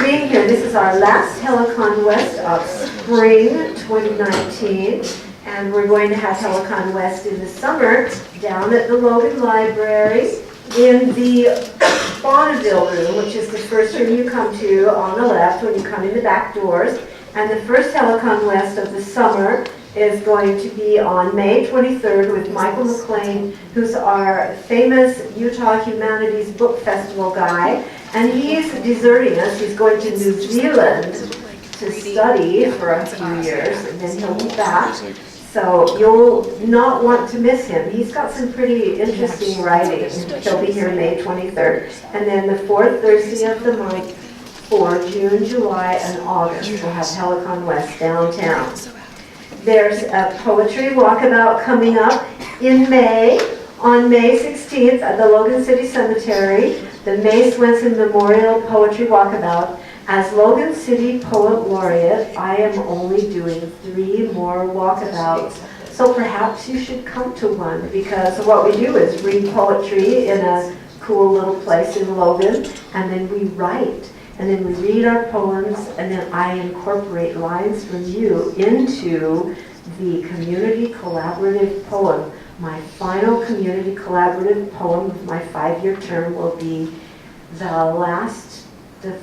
for being here. This is our last Helicon West of spring 2019, and we're going to have Helicon West in the summer down at the Logan Library in the Bonneville room, which is the first room you come to on the left when you come in the back doors. And the first Helicon West of the summer is going to be on May 23rd with Michael McLean, who's our famous Utah Humanities Book Festival guy. And he's deserting us. He's going to New Zealand to study for a few years, and then he'll be back. So you'll not want to miss him. He's got some pretty interesting writing. He'll be here May 23rd. And then the fourth Thursday of the month for June, July, and August, we'll have Helicon West downtown. There's a poetry walkabout coming up in May, on May 16th at the Logan City Cemetery, the May Swenson Memorial Poetry Walkabout. As Logan City Poet Laureate, I am only doing 3 more walkabouts, so perhaps you should come to one, because what we do is read poetry in a cool little place in Logan, and then we write. And then we read our poems, and then I incorporate lines from you into the community collaborative poem. My final community collaborative poem of my 5-year term will be the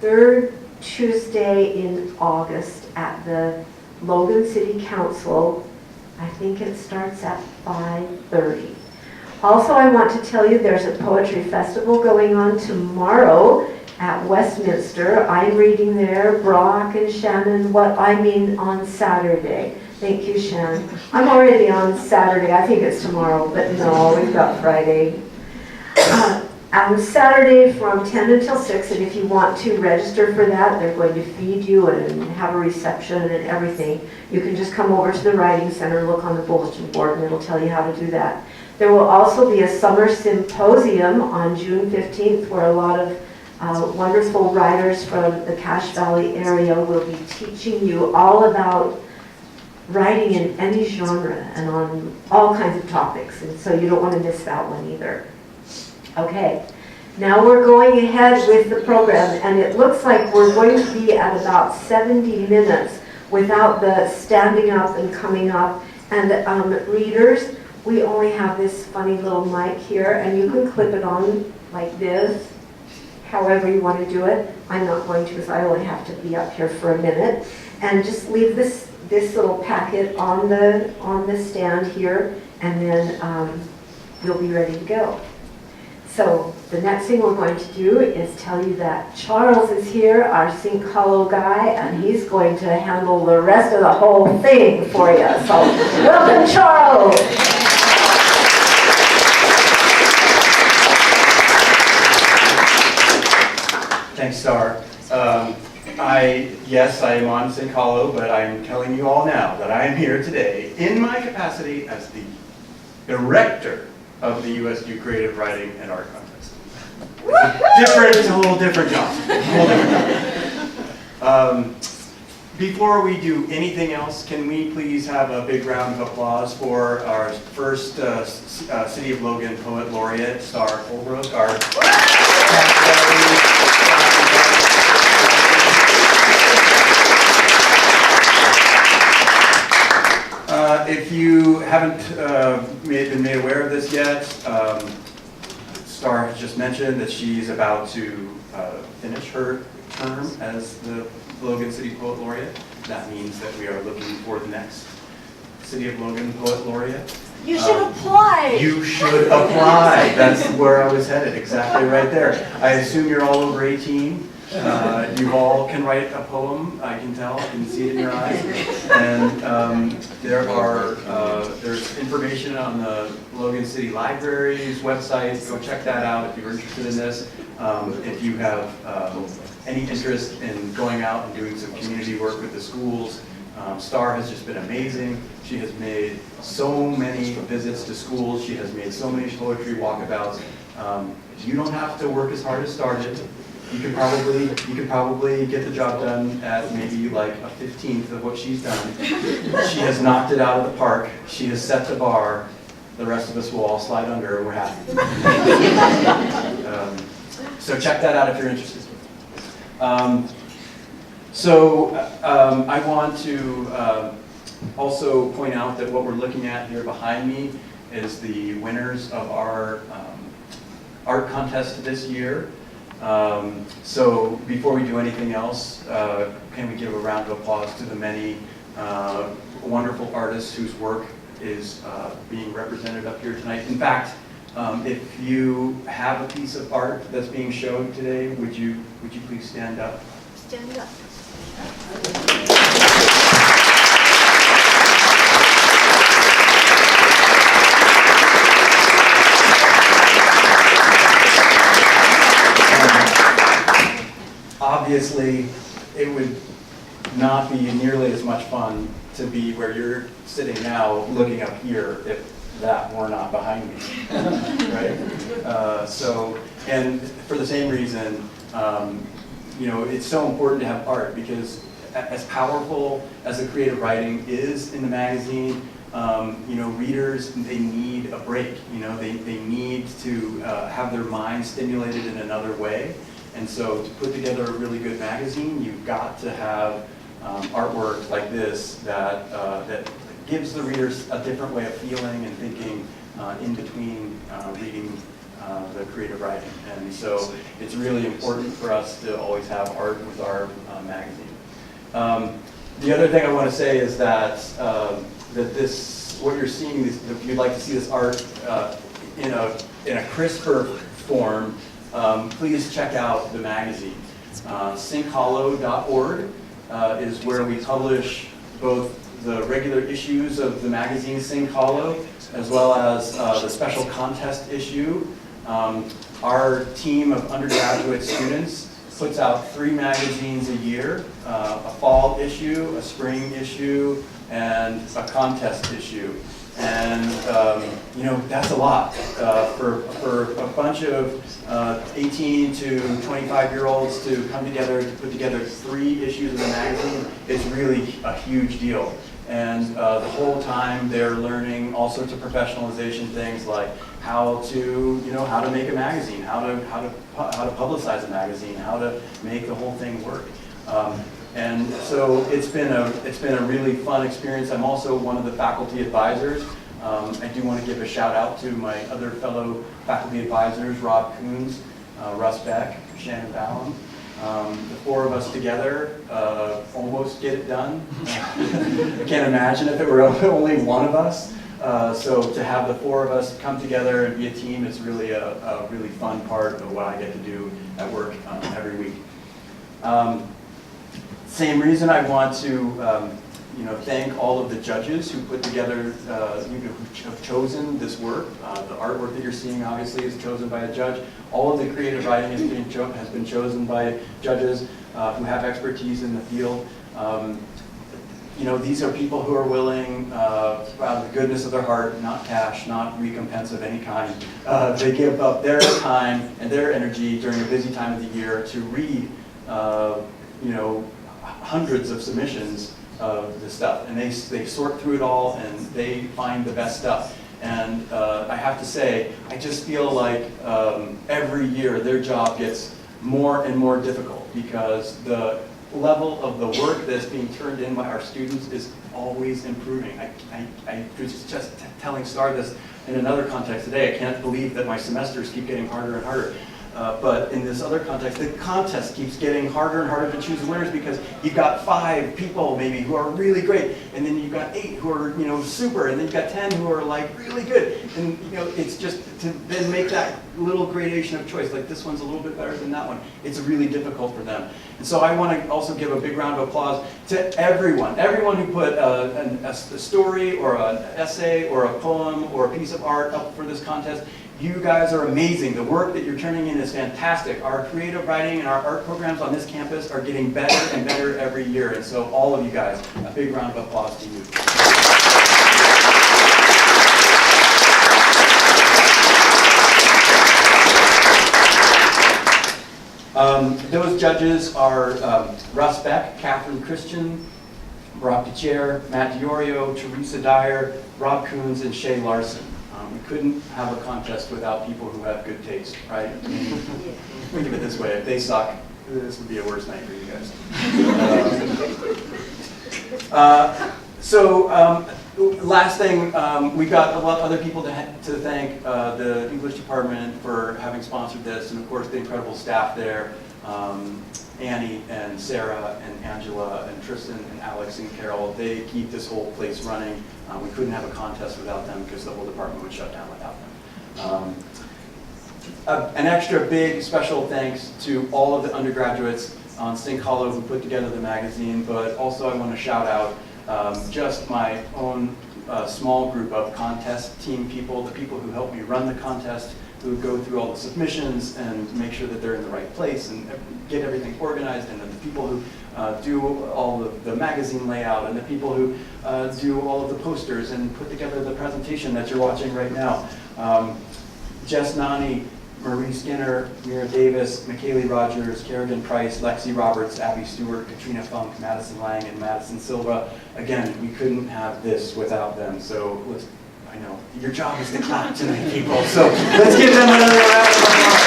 third Tuesday in August at the Logan City Council. I think it starts at 5:30. Also, I want to tell you there's a poetry festival going on tomorrow at Westminster. I'm reading there, Brock and Shannon, what I mean on Saturday. Thank you, Shannon. I'm already on Saturday. I think it's tomorrow, but no, we've got Friday. On Saturday from 10 until 6, and if you want to register for that, they're going to feed you and have a reception and everything. You can just come over to the Writing Center, look on the bulletin board, and it'll tell you how to do that. There will also be a summer symposium on June 15th where a lot of wonderful writers from the Cache Valley area will be teaching you all about writing in any genre and on all kinds of topics, and so you don't want to miss that one either. Okay, now we're going ahead with the program, and it looks like we're going to be at about 70 minutes without the standing up and coming up. And readers, we only have this funny little mic here, and you can clip it on like this, however you want to do it. I'm not going to, because I only have to be up here for a minute. And just leave this little packet on the stand here, and then you'll be ready to go. So the next thing we're going to do is tell you that Charles is here, our Sink Hollow guy, and he's going to handle the rest of the whole thing for you. So welcome, Charles. Thanks, Star. Yes, I am on Sink Hollow, but I'm telling you all now that I am here today in my capacity as the director of the USU Creative Writing and Art Contest. It's a little different job. Before we do anything else, can we please have a big round of applause for our first City of Logan Poet Laureate, Star Holbrook, our if you haven't been made aware of this yet, Star has just mentioned that she's about to finish her term as the Logan City Poet Laureate. That means that we are looking for the next City of Logan Poet Laureate. You should apply! You should apply! That's where I was headed, exactly right there. I assume you're all over 18. You all can write a poem, I can tell, I can see it in your eyes. And there's information on the Logan City Library's website. Go check that out if you're interested in this. If you have any interest in going out and doing some community work with the schools, Star has just been amazing. She has made so many visits to schools. She has made so many poetry walkabouts. You don't have to work as hard as Star did. You could probably get the job done at maybe like a 15th of what she's done. She has knocked it out of the park. She has set the bar. The rest of us will all slide under, and we're happy. So check that out if you're interested. I want to also point out that what we're looking at here behind me is the winners of our art contest this year. So before we do anything else, can we give a round of applause to the many wonderful artists whose work is being represented up here tonight. In fact, if you have a piece of art that's being shown today, would you please stand up? Stand up. Obviously, it would not be nearly as much fun to be where you're sitting now, looking up here, if that were not behind me, right? And for the same reason, it's so important to have art, because as powerful as the creative writing is in the magazine, readers, they need a break. They need to have their mind stimulated in another way. And so to put together a really good magazine, you've got to have artwork like this that gives the readers a different way of feeling and thinking in between reading the creative writing. And so it's really important for us to always have art with our magazine. The other thing I want to say is that what you're seeing, if you'd like to see this art in a crisper form, please check out the magazine. Synchollow.org is where we publish both the regular issues of the magazine Sync Hollow, as well as the special contest issue. Our team of undergraduate students puts out 3 magazines a year, a fall issue, a spring issue, and a contest issue. And that's a lot for a bunch of 18 to 25-year-olds to come together to put together 3 issues of the magazine. It's really a huge deal. And the whole time they're learning all sorts of professionalization things, like how to make a magazine, how to publicize a magazine, how to make the whole thing work. And so it's been a really fun experience. I'm also one of the faculty advisors. I do want to give a shout out to my other fellow faculty advisors, Rob Coons, Russ Beck, Shannon Ballum. The 4 of us together almost get it done. I can't imagine if it were only one of us. So to have the 4 of us come together and be a team is really a really fun part of what I get to do at work every week. Same reason I want to thank all of the judges who put together, who have chosen this work. The artwork that you're seeing obviously is chosen by a judge. All of the creative writing has been chosen by judges who have expertise in the field. These are people who are willing, out of the goodness of their heart, not cash, not recompense of any kind. They give up their time and their energy during a busy time of the year to read, hundreds of submissions of this stuff, and they sort through it all and they find the best stuff. And I have to say, I just feel like every year their job gets more and more difficult, because the level of the work that's being turned in by our students is always improving. I was just telling Star this in another context today. I can't believe that my semesters keep getting harder and harder. But in this other context, the contest keeps getting harder and harder to choose winners, because you've got 5 people maybe who are really great, and then you've got 8 who are super, and then you've got 10 who are like really good, and it's just to then make that little gradation of choice, like this one's a little bit better than that one. It's really difficult for them. And so I want to also give a big round of applause to everyone who put a story or an essay or a poem or a piece of art up for this contest. You guys are amazing. The work that you're turning in is fantastic. Our creative writing and our art programs on this campus are getting better and better every year. And so all of you guys, a big round of applause to you. Those judges are Russ Beck, Catherine Christian, Brock DeChair, Matt DiOrio, Teresa Dyer, Rob Coons, and Shay Larson. We couldn't have a contest without people who have good taste, right? Think of it this way: if they suck, this would be a worse night for you guys. Last thing, we've got a lot of other people to thank, the English department for having sponsored this, and of course the incredible staff there, Annie and Sarah and Angela and Tristan and Alex and Carol. They keep this whole place running. We couldn't have a contest without them because the whole department would shut down without them. An extra big special thanks to all of the undergraduates on Stink Hollow who put together the magazine, but also I want to shout out just my own small group of contest team people, the people who help me run the contest, who go through all the submissions and make sure that they're in the right place and get everything organized, and then the people who do all of the magazine layout, and the people who do all of the posters and put together the presentation that you're watching right now. Jess Nani, Marie Skinner, Mira Davis, McKaylee Rogers, Kerrigan Price, Lexi Roberts, Abby Stewart, Katrina Funk, Madison Lang, and Madison Silva. Again, we couldn't have this without them. So I know, your job is to clap tonight, people. So let's give them another round of applause.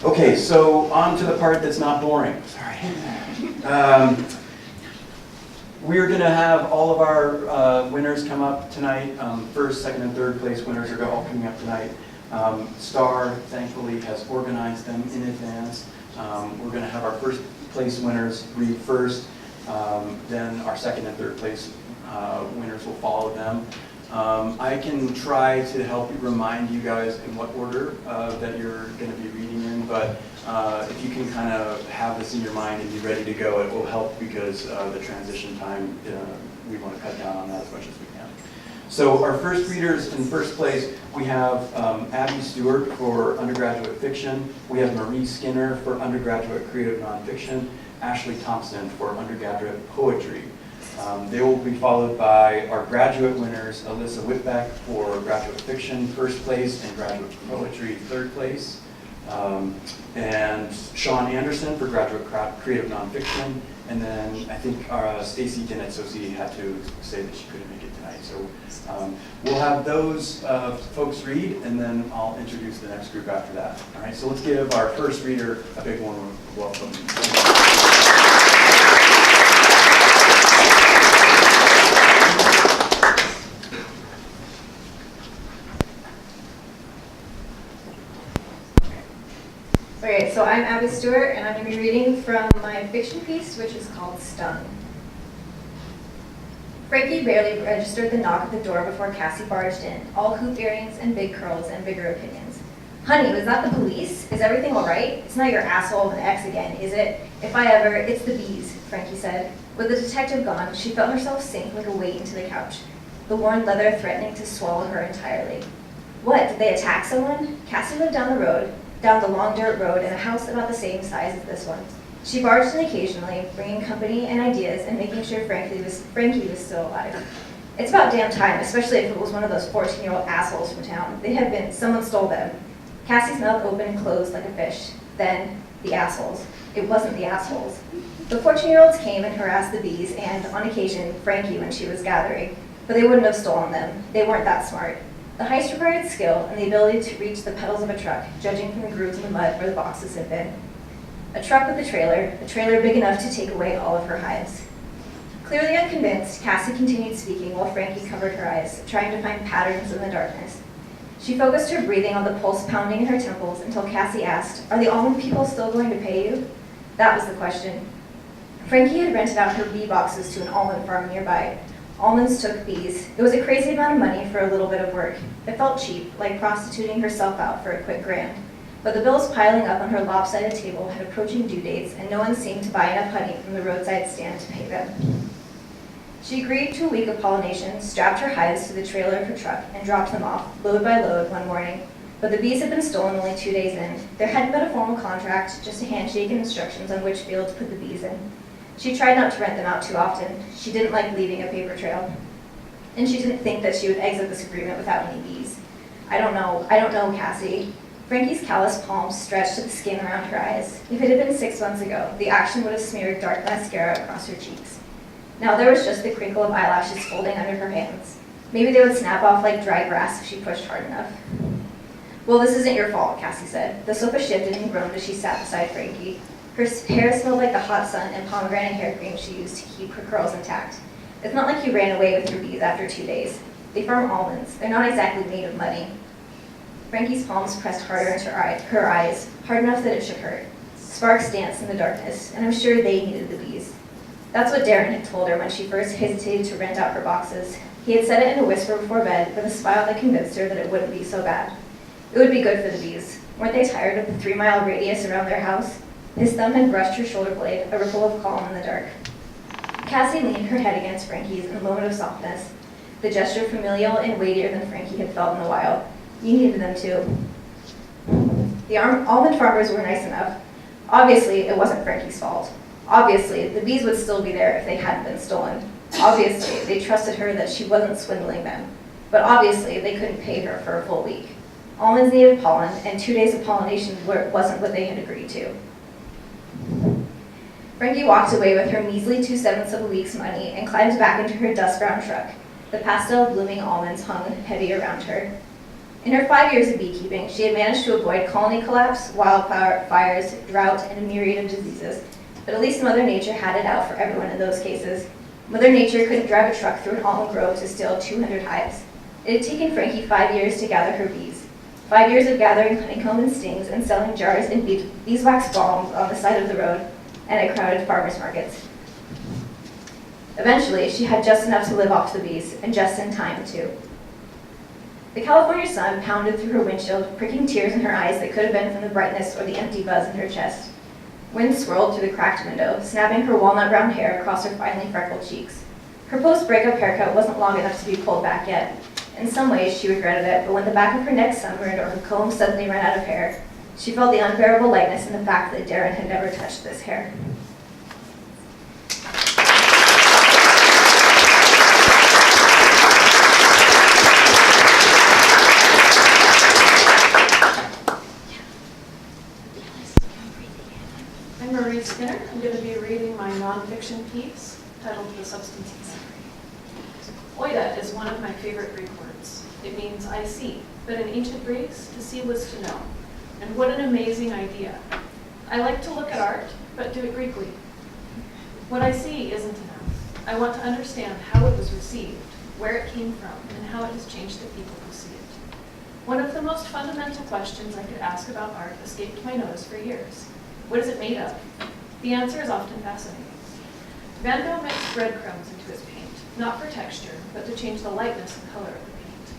Okay, so on to the part that's not boring. Sorry. We're going to have all of our winners come up tonight. First, second, and third place winners are all coming up tonight. Star, thankfully, has organized them in advance. We're going to have our first place winners read first. Then our second and third place winners will follow them. I can try to help remind you guys in what order that you're going to be reading in, but if you can kind of have this in your mind and be ready to go, it will help because the transition time, we want to cut down on that as much as we can. So our first readers in first place, we have Abby Stewart for undergraduate fiction. We have Marie Skinner for undergraduate creative nonfiction. Ashley Thompson for undergraduate poetry. They will be followed by our graduate winners, Alyssa Whitbeck for graduate fiction, first place, and graduate poetry, third place. And Sean Anderson for graduate creative nonfiction. And then I think Stacy Dennett-Sosi had to say that she couldn't make it tonight. So we'll have those folks read, and then I'll introduce the next group after that. All right, so let's give our first reader a big warm welcome. Alright, so I'm Abby Stewart, and I'm going to be reading from my fiction piece, which is called Stung. Frankie barely registered the knock at the door before Cassie barged in, all hoop earrings and big curls and bigger opinions. Honey, was that the police? Is everything all right? It's not your asshole of an ex again, is it? If I ever, it's the bees, Frankie said. With the detective gone, she felt herself sink like a weight into the couch, the worn leather threatening to swallow her entirely. What, did they attack someone? Cassie lived down the long dirt road in a house about the same size as this one. She barged in occasionally, bringing company and ideas and making sure Frankie was still alive. It's about damn time, especially if it was one of those 14-year-old assholes from town. They had been, someone stole them. Cassie's mouth opened and closed like a fish. Then, the assholes. It wasn't the assholes. The 14-year-olds came and harassed the bees and, on occasion, Frankie when she was gathering, but they wouldn't have stolen them. They weren't that smart. The heist required skill and the ability to reach the pedals of a truck, judging from the grooves in the mud where the boxes had been. A truck with a trailer big enough to take away all of her hives. Clearly unconvinced, Cassie continued speaking while Frankie covered her eyes, trying to find patterns in the darkness. She focused her breathing on the pulse pounding in her temples until Cassie asked, "Are the almond people still going to pay you?" That was the question. Frankie had rented out her bee boxes to an almond farm nearby. Almonds took bees. It was a crazy amount of money for a little bit of work. It felt cheap, like prostituting herself out for a quick grand. But the bills piling up on her lopsided table had approaching due dates, and no one seemed to buy enough honey from the roadside stand to pay them. She agreed to a week of pollination, strapped her hives to the trailer of her truck, and dropped them off, load by load, one morning. But the bees had been stolen only 2 days in. There hadn't been a formal contract, just a handshake and instructions on which field to put the bees in. She tried not to rent them out too often. She didn't like leaving a paper trail. And she didn't think that she would exit this agreement without any bees. I don't know, Cassie. Frankie's calloused palms stretched to the skin around her eyes. If it had been 6 months ago, the action would have smeared dark mascara across her cheeks. Now there was just the crinkle of eyelashes folding under her hands. Maybe they would snap off like dry grass if she pushed hard enough. Well, this isn't your fault, Cassie said. The sofa shifted and groaned as she sat beside Frankie. Her hair smelled like the hot sun and pomegranate hair cream she used to keep her curls intact. It's not like you ran away with your bees after 2 days. They farm almonds. They're not exactly made of money. Frankie's palms pressed harder into her eyes, hard enough that it should hurt. Sparks danced in the darkness, and I'm sure they needed the bees. That's what Darren had told her when she first hesitated to rent out her boxes. He had said it in a whisper before bed, with a smile that convinced her that it wouldn't be so bad. It would be good for the bees. Weren't they tired of the 3-mile radius around their house? His thumb had brushed her shoulder blade, a ripple of calm in the dark. Cassie leaned her head against Frankie's in a moment of softness, the gesture familial and weightier than Frankie had felt in a while. You needed them too. The almond farmers were nice enough. Obviously, it wasn't Frankie's fault. Obviously, the bees would still be there if they hadn't been stolen. Obviously, they trusted her that she wasn't swindling them. But obviously, they couldn't pay her for a full week. Almonds needed pollen, and 2 days of pollination wasn't what they had agreed to. Frankie walked away with her measly 2/7 of a week's money and climbed back into her dust brown truck. The pastel blooming almonds hung heavy around her. In her 5 years of beekeeping, she had managed to avoid colony collapse, wildfires, drought, and a myriad of diseases. But at least Mother Nature had it out for everyone in those cases. Mother Nature couldn't drive a truck through an almond grove to steal 200 hives. It had taken Frankie 5 years to gather her bees. 5 years of gathering honeycomb and stings and selling jars and beeswax bombs on the side of the road and at crowded farmers markets. Eventually, she had just enough to live off the bees, and just in time, too. The California sun pounded through her windshield, pricking tears in her eyes that could have been from the brightness or the empty buzz in her chest. Wind swirled through the cracked window, snapping her walnut brown hair across her finely freckled cheeks. Her post-breakup haircut wasn't long enough to be pulled back yet. In some ways, she regretted it, but when the back of her neck sunburned or her comb suddenly ran out of hair, she felt the unbearable lightness in the fact that Darren had never touched this hair. I'm Marie Skinner. I'm going to be reading my nonfiction piece titled The Substance of Memory. Oida is one of my favorite Greek words. It means I see, but in ancient Greeks, to see was to know. And what an amazing idea. I like to look at art, but do it Greekly. What I see isn't enough. I want to understand how it was received, where it came from, and how it has changed the people who see it. One of the most fundamental questions I could ask about art escaped my notice for years. What is it made of? The answer is often fascinating. Van Gogh mixed breadcrumbs into his paint, not for texture, but to change the lightness and color of the paint.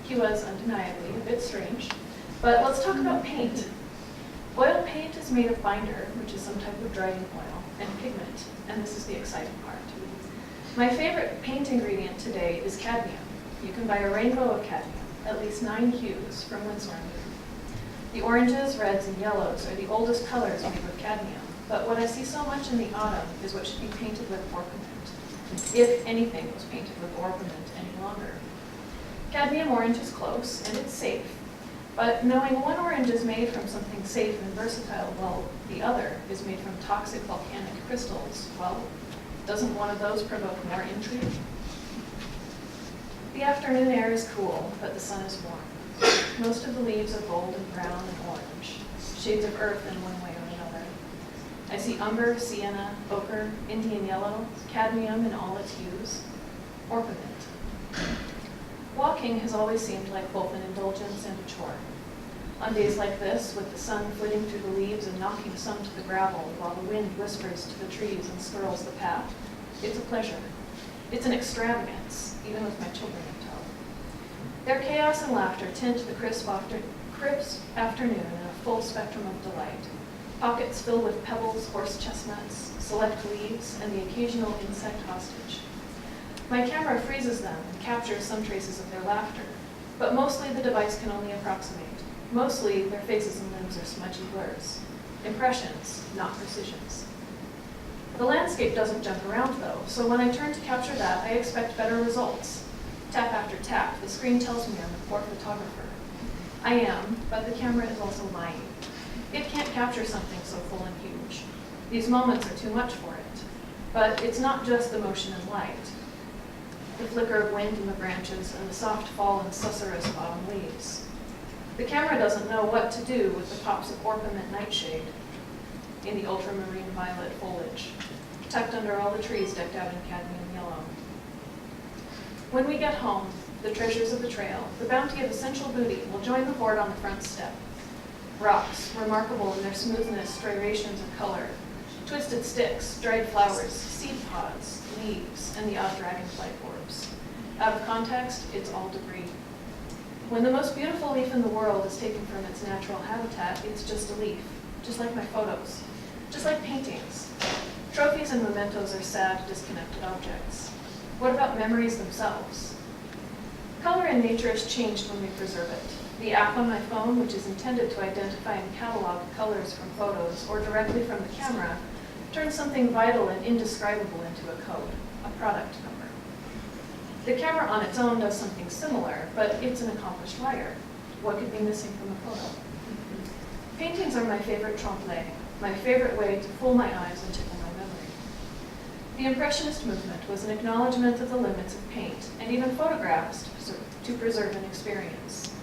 He was undeniably a bit strange, but let's talk about paint. Oil paint is made of binder, which is some type of drying oil, and pigment, and this is the exciting part. My favorite paint ingredient today is cadmium. You can buy a rainbow of cadmium, at least 9 hues from Winsor & Newton. The oranges, reds, and yellows are the oldest colors made with cadmium, but what I see so much in the autumn is what should be painted with orpiment, if anything was painted with orpiment any longer. Cadmium orange is close, and it's safe, but knowing one orange is made from something safe and versatile while the other is made from toxic volcanic crystals, well, doesn't one of those provoke more intrigue? The afternoon air is cool, but the sun is warm. Most of the leaves are gold and brown and orange, shades of earth in one way or another. I see umber, sienna, ochre, Indian yellow, cadmium in all its hues, orpiment. Walking has always seemed like both an indulgence and a chore. On days like this, with the sun flitting through the leaves and knocking some to the gravel while the wind whispers to the trees and swirls the path, it's a pleasure. It's an extravagance, even with my children in tow. Their chaos and laughter tint the crisp afternoon in a full spectrum of delight. Pockets filled with pebbles, horse chestnuts, select leaves, and the occasional insect hostage. My camera freezes them and captures some traces of their laughter, but mostly the device can only approximate. Mostly their faces and limbs are smudgy blurs. Impressions, not precisions. The landscape doesn't jump around though, so when I turn to capture that, I expect better results. Tap after tap, the screen tells me I'm a poor photographer. I am, but the camera is also lying. It can't capture something so full and huge. These moments are too much for it. But it's not just the motion and light. the flicker of wind in the branches, and the soft fall and susurrus of autumn leaves. The camera doesn't know what to do with the pops of orpiment nightshade in the ultramarine violet foliage, tucked under all the trees decked out in cadmium yellow. When we get home, the treasures of the trail, the bounty of essential booty, will join the hoard on the front step. Rocks, remarkable in their smoothness, striations of color, twisted sticks, dried flowers, seed pods, leaves, and the odd dragonfly orbs. Out of context, it's all debris. When the most beautiful leaf in the world is taken from its natural habitat, it's just a leaf, just like my photos, just like paintings. Trophies and mementos are sad, disconnected objects. What about memories themselves? Color in nature is changed when we preserve it. The app on my phone, which is intended to identify and catalog colors from photos or directly from the camera, turns something vital and indescribable into a code, a product number. The camera on its own does something similar, but it's an accomplished writer. What could be missing from a photo? Paintings are my favorite trompe-l'oeil, my favorite way to fool my eyes and tickle my memory. The Impressionist movement was an acknowledgement of the limits of paint and even photographs to preserve an experience.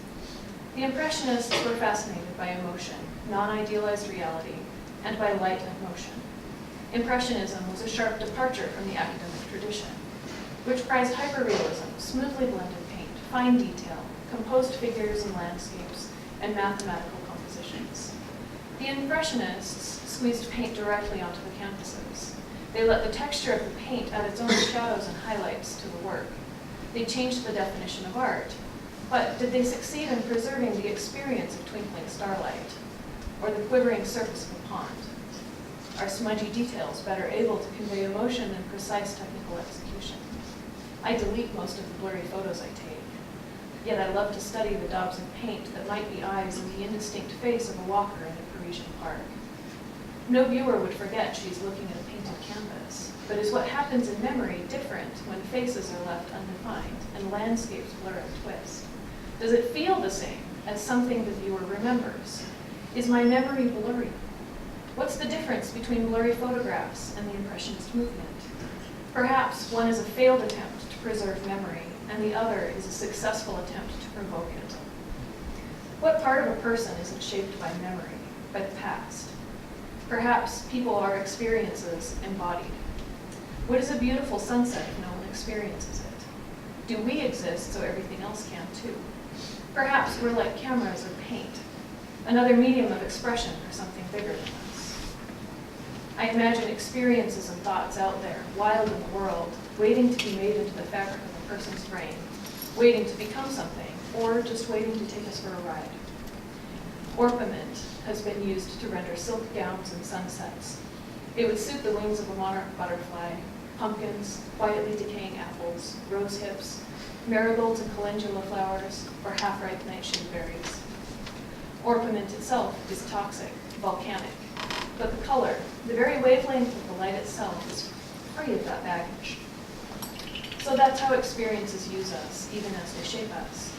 The Impressionists were fascinated by emotion, non-idealized reality, and by light and motion. Impressionism was a sharp departure from the academic tradition, which prized hyperrealism, smoothly blended paint, fine detail, composed figures and landscapes, and mathematical compositions. The Impressionists squeezed paint directly onto the canvases. They let the texture of the paint add its own shadows and highlights to the work. They changed the definition of art. But did they succeed in preserving the experience of twinkling starlight or the quivering surface of a pond? Are smudgy details better able to convey emotion than precise technical execution? I delete most of the blurry photos I take, yet I love to study the daubs of paint that might be eyes in the indistinct face of a walker in a Parisian park. No viewer would forget she's looking at a painted canvas, but is what happens in memory different when faces are left undefined and landscapes blur and twist? Does it feel the same as something the viewer remembers? Is my memory blurry? What's the difference between blurry photographs and the Impressionist movement? Perhaps one is a failed attempt to preserve memory, and the other is a successful attempt to provoke it. What part of a person isn't shaped by memory, by the past? Perhaps people are experiences embodied. What is a beautiful sunset if no one experiences it? Do we exist so everything else can too? Perhaps we're like cameras or paint, another medium of expression for something bigger than us. I imagine experiences and thoughts out there, wild in the world, waiting to be made into the fabric of a person's brain, waiting to become something, or just waiting to take us for a ride. Orpiment has been used to render silk gowns and sunsets. It would suit the wings of a monarch butterfly, pumpkins, quietly decaying apples, rose hips, marigolds and calendula flowers, or half-ripe nightshade berries. Orpiment itself is toxic, volcanic, but the color, the very wavelength of the light itself, is free of that baggage. So that's how experiences use us, even as they shape us.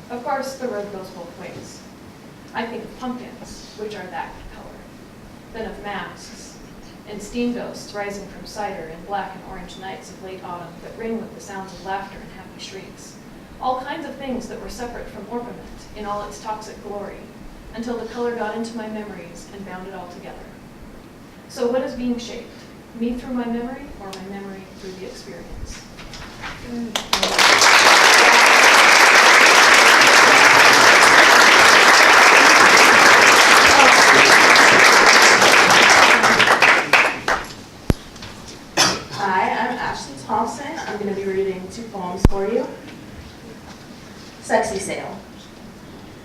Of course, the road goes both ways. I think of pumpkins, which are that color, then of masks, and steam ghosts rising from cider in black and orange nights of late autumn that ring with the sounds of laughter and happy shrieks. All kinds of things that were separate from orpiment in all its toxic glory, until the color got into my memories and bound it all together. So what is being shaped? Me through my memory, or my memory through the experience? Thompson. I'm going to be reading 2 poems for you. Sexy Sale.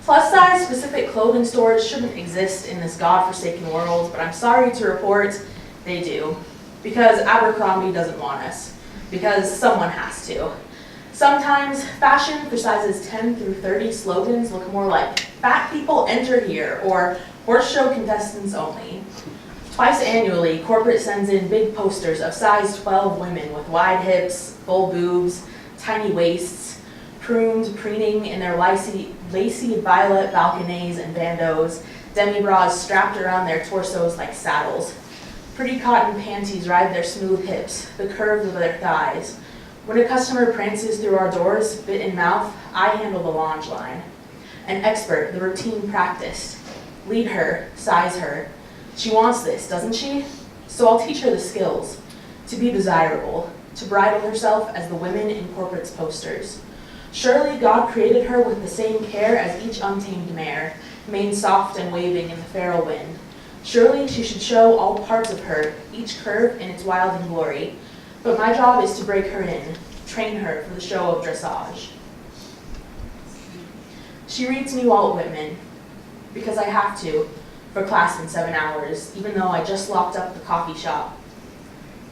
Plus-size specific clothing stores shouldn't exist in this godforsaken world, but I'm sorry to report they do. Because Abercrombie doesn't want us. Because someone has to. Sometimes fashion for sizes 10 through 30 slogans look more like "fat people enter here" or "horse show contestants only." Twice annually, corporate sends in big posters of size 12 women with wide hips, full boobs, tiny waists, preening in their lacy violet balconets and bandeaus, demi-bras strapped around their torsos like saddles. Pretty cotton panties ride their smooth hips, the curves of their thighs. When a customer prances through our doors, bit in mouth, I handle the launch line. An expert, the routine practice. Lead her, size her. She wants this, doesn't she? So I'll teach her the skills. To be desirable, to bridle herself as the women in corporate's posters. Surely God created her with the same care as each untamed mare, mane soft and waving in the feral wind. Surely she should show all parts of her, each curve in its wild and glory. But my job is to break her in, train her for the show of dressage. She reads me Walt Whitman, because I have to, for class in 7 hours, even though I just locked up the coffee shop.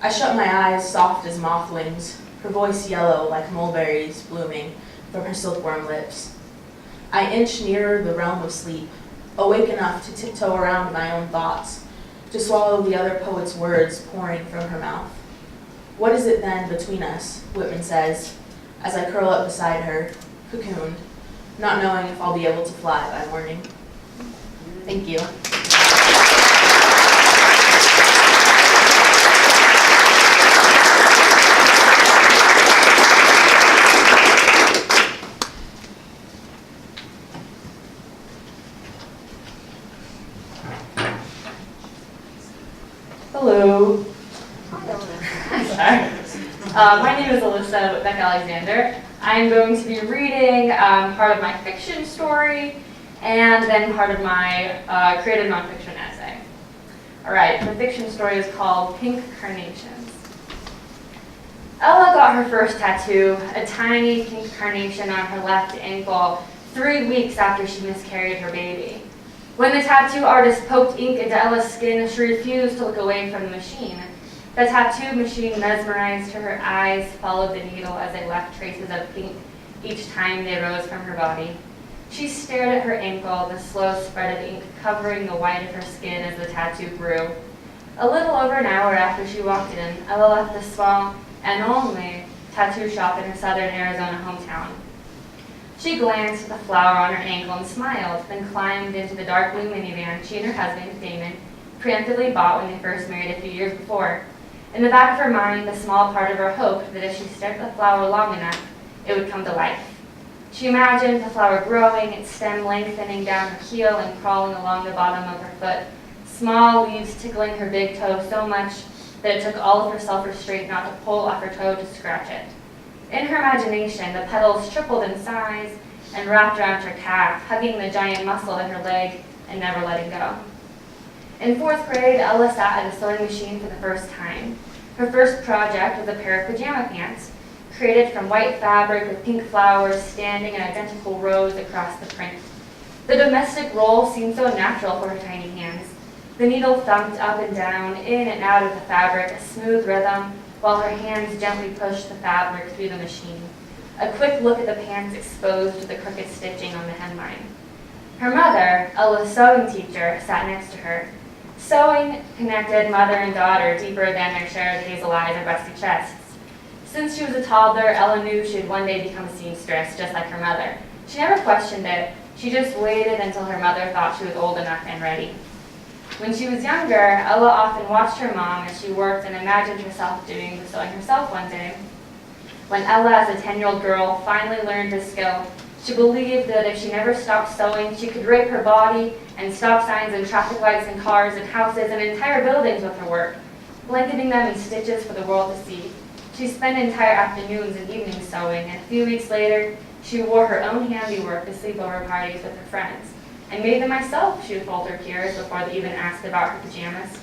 I shut my eyes, soft as moth wings, her voice yellow like mulberries blooming from her silkworm lips. I inch nearer the realm of sleep, awake enough to tiptoe around my own thoughts, to swallow the other poet's words pouring from her mouth. What is it then between us, Whitman says, as I curl up beside her, cocooned, not knowing if I'll be able to fly by morning. Thank you. Hello. My name is Alyssa Whitbeck-Alexander. I'm going to be reading part of my fiction story and then part of my creative nonfiction essay. All right, the fiction story is called Pink Carnations. Ella got her first tattoo, a tiny pink carnation on her left ankle, 3 weeks after she miscarried her baby. When the tattoo artist poked ink into Ella's skin, she refused to look away from the machine. The tattoo machine mesmerized her. Her eyes followed the needle as it left traces of pink each time they rose from her body. She stared at her ankle, the slow spread of ink covering the white of her skin as the tattoo grew. A little over an hour after she walked in, Ella left the small and only tattoo shop in her southern Arizona hometown. She glanced at the flower on her ankle and smiled, then climbed into the dark blue minivan she and her husband, Damon, preemptively bought when they first married a few years before. In the back of her mind, a small part of her hoped that if she stared at the flower long enough, it would come to life. She imagined the flower growing, its stem lengthening down her heel and crawling along the bottom of her foot, small leaves tickling her big toe so much that it took all of her self-restraint not to pull off her toe to scratch it. In her imagination, the petals tripled in size and wrapped around her calf, hugging the giant muscle in her leg and never letting go. In 4th grade, Ella sat at a sewing machine for the first time. Her first project was a pair of pajama pants, created from white fabric with pink flowers standing in identical rows across the print. The domestic roll seemed so natural for her tiny hands. The needle thumped up and down, in and out of the fabric, a smooth rhythm, while her hands gently pushed the fabric through the machine. A quick look at the pants exposed the crooked stitching on the hemline. Her mother, Ella's sewing teacher, sat next to her. Sewing connected mother and daughter deeper than their shared hazel eyes or busty chests. Since she was a toddler, Ella knew she would one day become a seamstress, just like her mother. She never questioned it. She just waited until her mother thought she was old enough and ready. When she was younger, Ella often watched her mom as she worked and imagined herself doing the sewing herself one day. When Ella, as a 10-year-old girl, finally learned this skill, she believed that if she never stopped sewing, she could drape her body and stop signs and traffic lights and cars and houses and entire buildings with her work, blanketing them in stitches for the world to see. She spent entire afternoons and evenings sewing, and a few weeks later, she wore her own handiwork to sleepover parties with her friends. I made them myself, she would fold her peers before they even asked about her pajamas.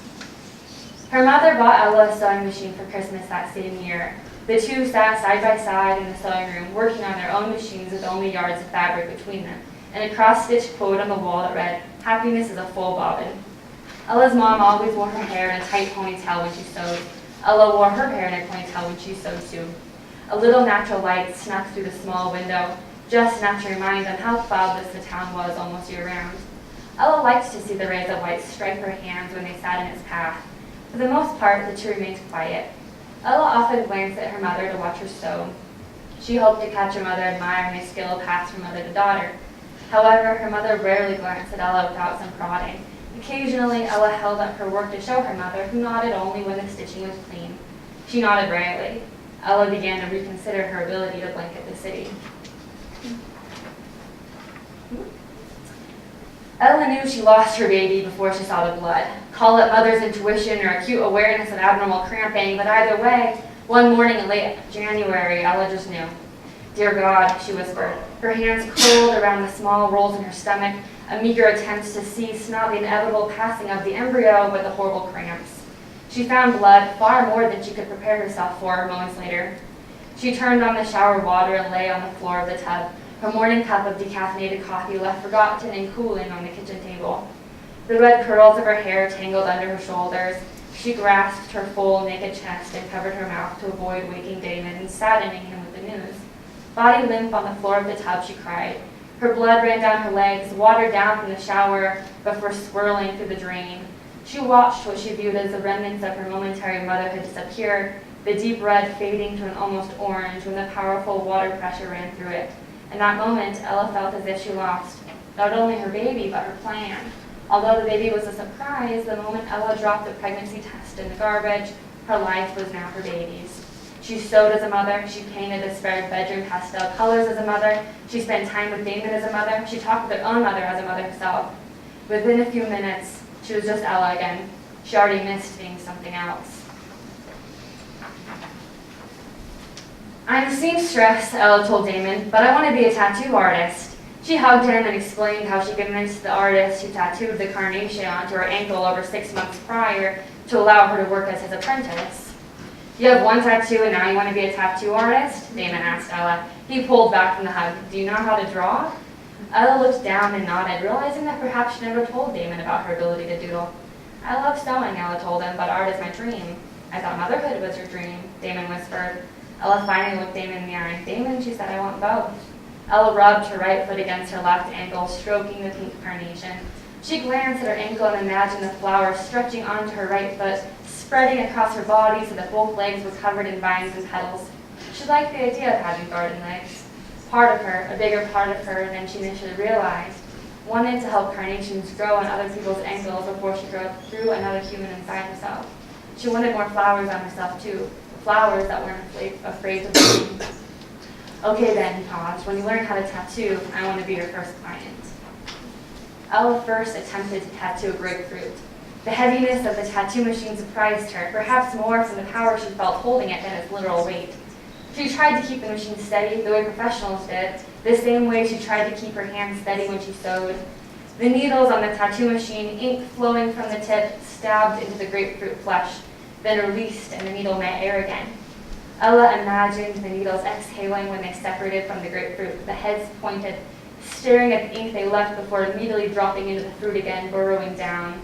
Her mother bought Ella a sewing machine for Christmas that same year. The two sat side by side in the sewing room, working on their own machines with only yards of fabric between them, and a cross-stitched quote on the wall that read, "Happiness is a full bobbin." Ella's mom always wore her hair in a tight ponytail when she sewed. Ella wore her hair in a ponytail when she sewed too. A little natural light snuck through the small window, just enough to remind them how cloudless the town was almost year-round. Ella liked to see the rays of light strike her hands when they sat in its path. For the most part, the two remained quiet. Ella often glanced at her mother to watch her sew. She hoped to catch her mother admiring a skill passed from mother to daughter. However, her mother rarely glanced at Ella without some prodding. Occasionally, Ella held up her work to show her mother, who nodded only when the stitching was clean. She nodded rarely. Ella began to reconsider her ability to blanket the city. Ella knew she lost her baby before she saw the blood. Call it mother's intuition or acute awareness of abnormal cramping, but either way, one morning in late January, Ella just knew. "Dear God," she whispered, her hands curled around the small rolls in her stomach, a meager attempt to cease not the inevitable passing of the embryo, but the horrible cramps. She found blood, far more than she could prepare herself for moments later. She turned on the shower water and lay on the floor of the tub, her morning cup of decaffeinated coffee left forgotten and cooling on the kitchen table. The red curls of her hair tangled under her shoulders. She grasped her full, naked chest and covered her mouth to avoid waking Damon and saddening him with the news. Body limp on the floor of the tub, she cried. Her blood ran down her legs, watered down from the shower before swirling through the drain. She watched what she viewed as the remnants of her momentary motherhood disappear, the deep red fading to an almost orange when the powerful water pressure ran through it. In that moment, Ella felt as if she lost not only her baby, but her plan. Although the baby was a surprise, the moment Ella dropped the pregnancy test in the garbage, her life was now her baby's. She sewed as a mother, she painted the spread bedroom pastel colors as a mother, she spent time with Damon as a mother, she talked with her own mother as a mother herself. Within a few minutes, she was just Ella again. She already missed being something else. "I'm a seamstress," Ella told Damon, "but I want to be a tattoo artist." She hugged him and explained how she convinced the artist who tattooed the carnation onto her ankle over 6 months prior to allow her to work as his apprentice. "You have one tattoo and now you want to be a tattoo artist?" Damon asked Ella. He pulled back from the hug. "Do you know how to draw?" Ella looked down and nodded, realizing that perhaps she never told Damon about her ability to doodle. "I love sewing," Ella told him, "but art is my dream." "I thought motherhood was your dream," Damon whispered. Ella finally looked Damon in the eye. "Damon," she said, "I want both." Ella rubbed her right foot against her left ankle, stroking the pink carnation. She glanced at her ankle and imagined the flower stretching onto her right foot, spreading across her body so that both legs were covered in vines and petals. She liked the idea of having garden legs. Part of her, a bigger part of her than she initially realized, wanted to help carnations grow on other people's ankles before she grew another human inside herself. She wanted more flowers on herself too, flowers that weren't afraid to bloom. "Okay then," he paused, "when you learn how to tattoo, I want to be your first client." Ella first attempted to tattoo a grapefruit. The heaviness of the tattoo machine surprised her, perhaps more from the power she felt holding it than its literal weight. She tried to keep the machine steady the way professionals did, the same way she tried to keep her hands steady when she sewed. The needles on the tattoo machine, ink flowing from the tip, stabbed into the grapefruit flesh, then released and the needle met air again. Ella imagined the needles exhaling when they separated from the grapefruit, the heads pointed, staring at the ink they left before immediately dropping into the fruit again, burrowing down.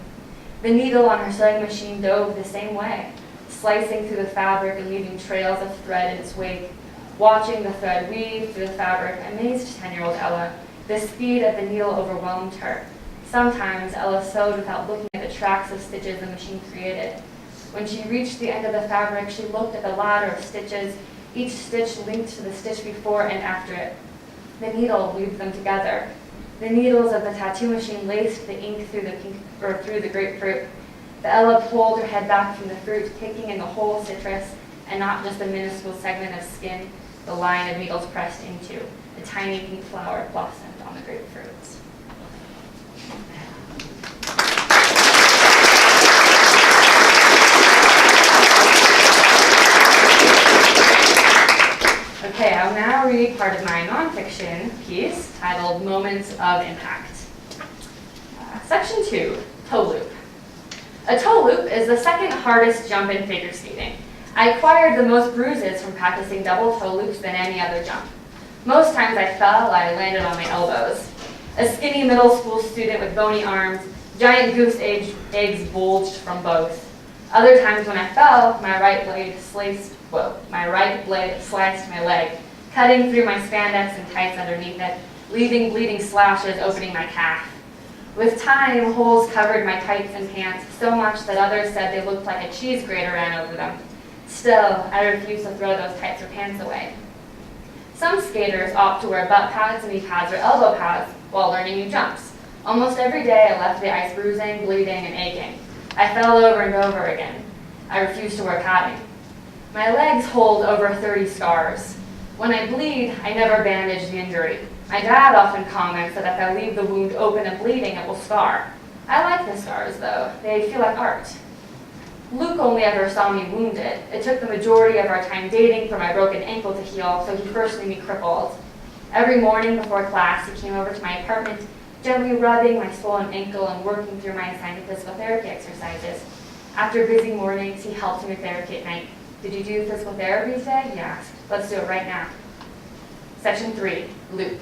The needle on her sewing machine dove the same way, slicing through the fabric and leaving trails of thread in its wake. Watching the thread weave through the fabric amazed 10-year-old Ella. The speed of the needle overwhelmed her. Sometimes Ella sewed without looking at the tracks of stitches the machine created. When she reached the end of the fabric, she looked at the ladder of stitches, each stitch linked to the stitch before and after it. The needle weaved them together. The needles of the tattoo machine laced the ink through the grapefruit. The Ella pulled her head back from the fruit, taking in the whole citrus, and not just a minuscule segment of skin the line of needles pressed into. A tiny pink flower blossomed on the grapefruits. Okay, I'll now read part of my nonfiction piece titled Moments of Impact. Section 2, Toe Loop. A toe loop is the second hardest jump in figure skating. I acquired the most bruises from practicing double toe loops than any other jump. Most times I fell, I landed on my elbows. A skinny middle school student with bony arms, giant goose eggs bulged from both. Other times when I fell, my right blade sliced my leg, cutting through my spandex and tights underneath it, leaving bleeding slashes opening my calf. With time, holes covered my tights and pants so much that others said they looked like a cheese grater ran over them. Still, I refused to throw those tights or pants away. Some skaters opt to wear butt pads, knee pads, or elbow pads while learning new jumps. Almost every day I left the ice bruising, bleeding, and aching. I fell over and over again. I refused to wear padding. My legs hold over 30 scars. When I bleed, I never bandage the injury. My dad often comments that if I leave the wound open and bleeding, it will scar. I like the scars, though. They feel like art. Luke only ever saw me wounded. It took the majority of our time dating for my broken ankle to heal, so he first knew me crippled. Every morning before class, he came over to my apartment, gently rubbing my swollen ankle and working through my assigned physical therapy exercises. After busy mornings, he helped me with therapy at night. Did you do physical therapy today? He asked. Let's do it right now. Section 3, loop.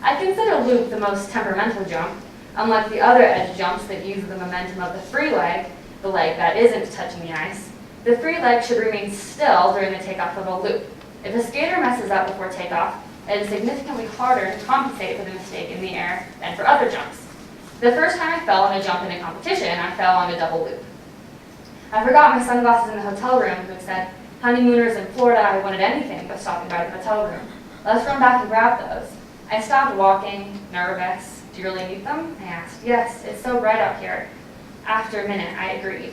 I consider loop the most temperamental jump. Unlike the other edge jumps that use the momentum of the free leg, the leg that isn't touching the ice, the free leg should remain still during the takeoff of a loop. If a skater messes up before takeoff, it is significantly harder to compensate for the mistake in the air than for other jumps. The first time I fell on a jump in a competition, I fell on a double loop. I forgot my sunglasses in the hotel room. Luke said, honeymooners in Florida, I wanted anything but stopping by the hotel room. Let's run back and grab those. I stopped walking, nervous. Do you really need them? I asked. Yes, it's so bright out here. After a minute, I agreed.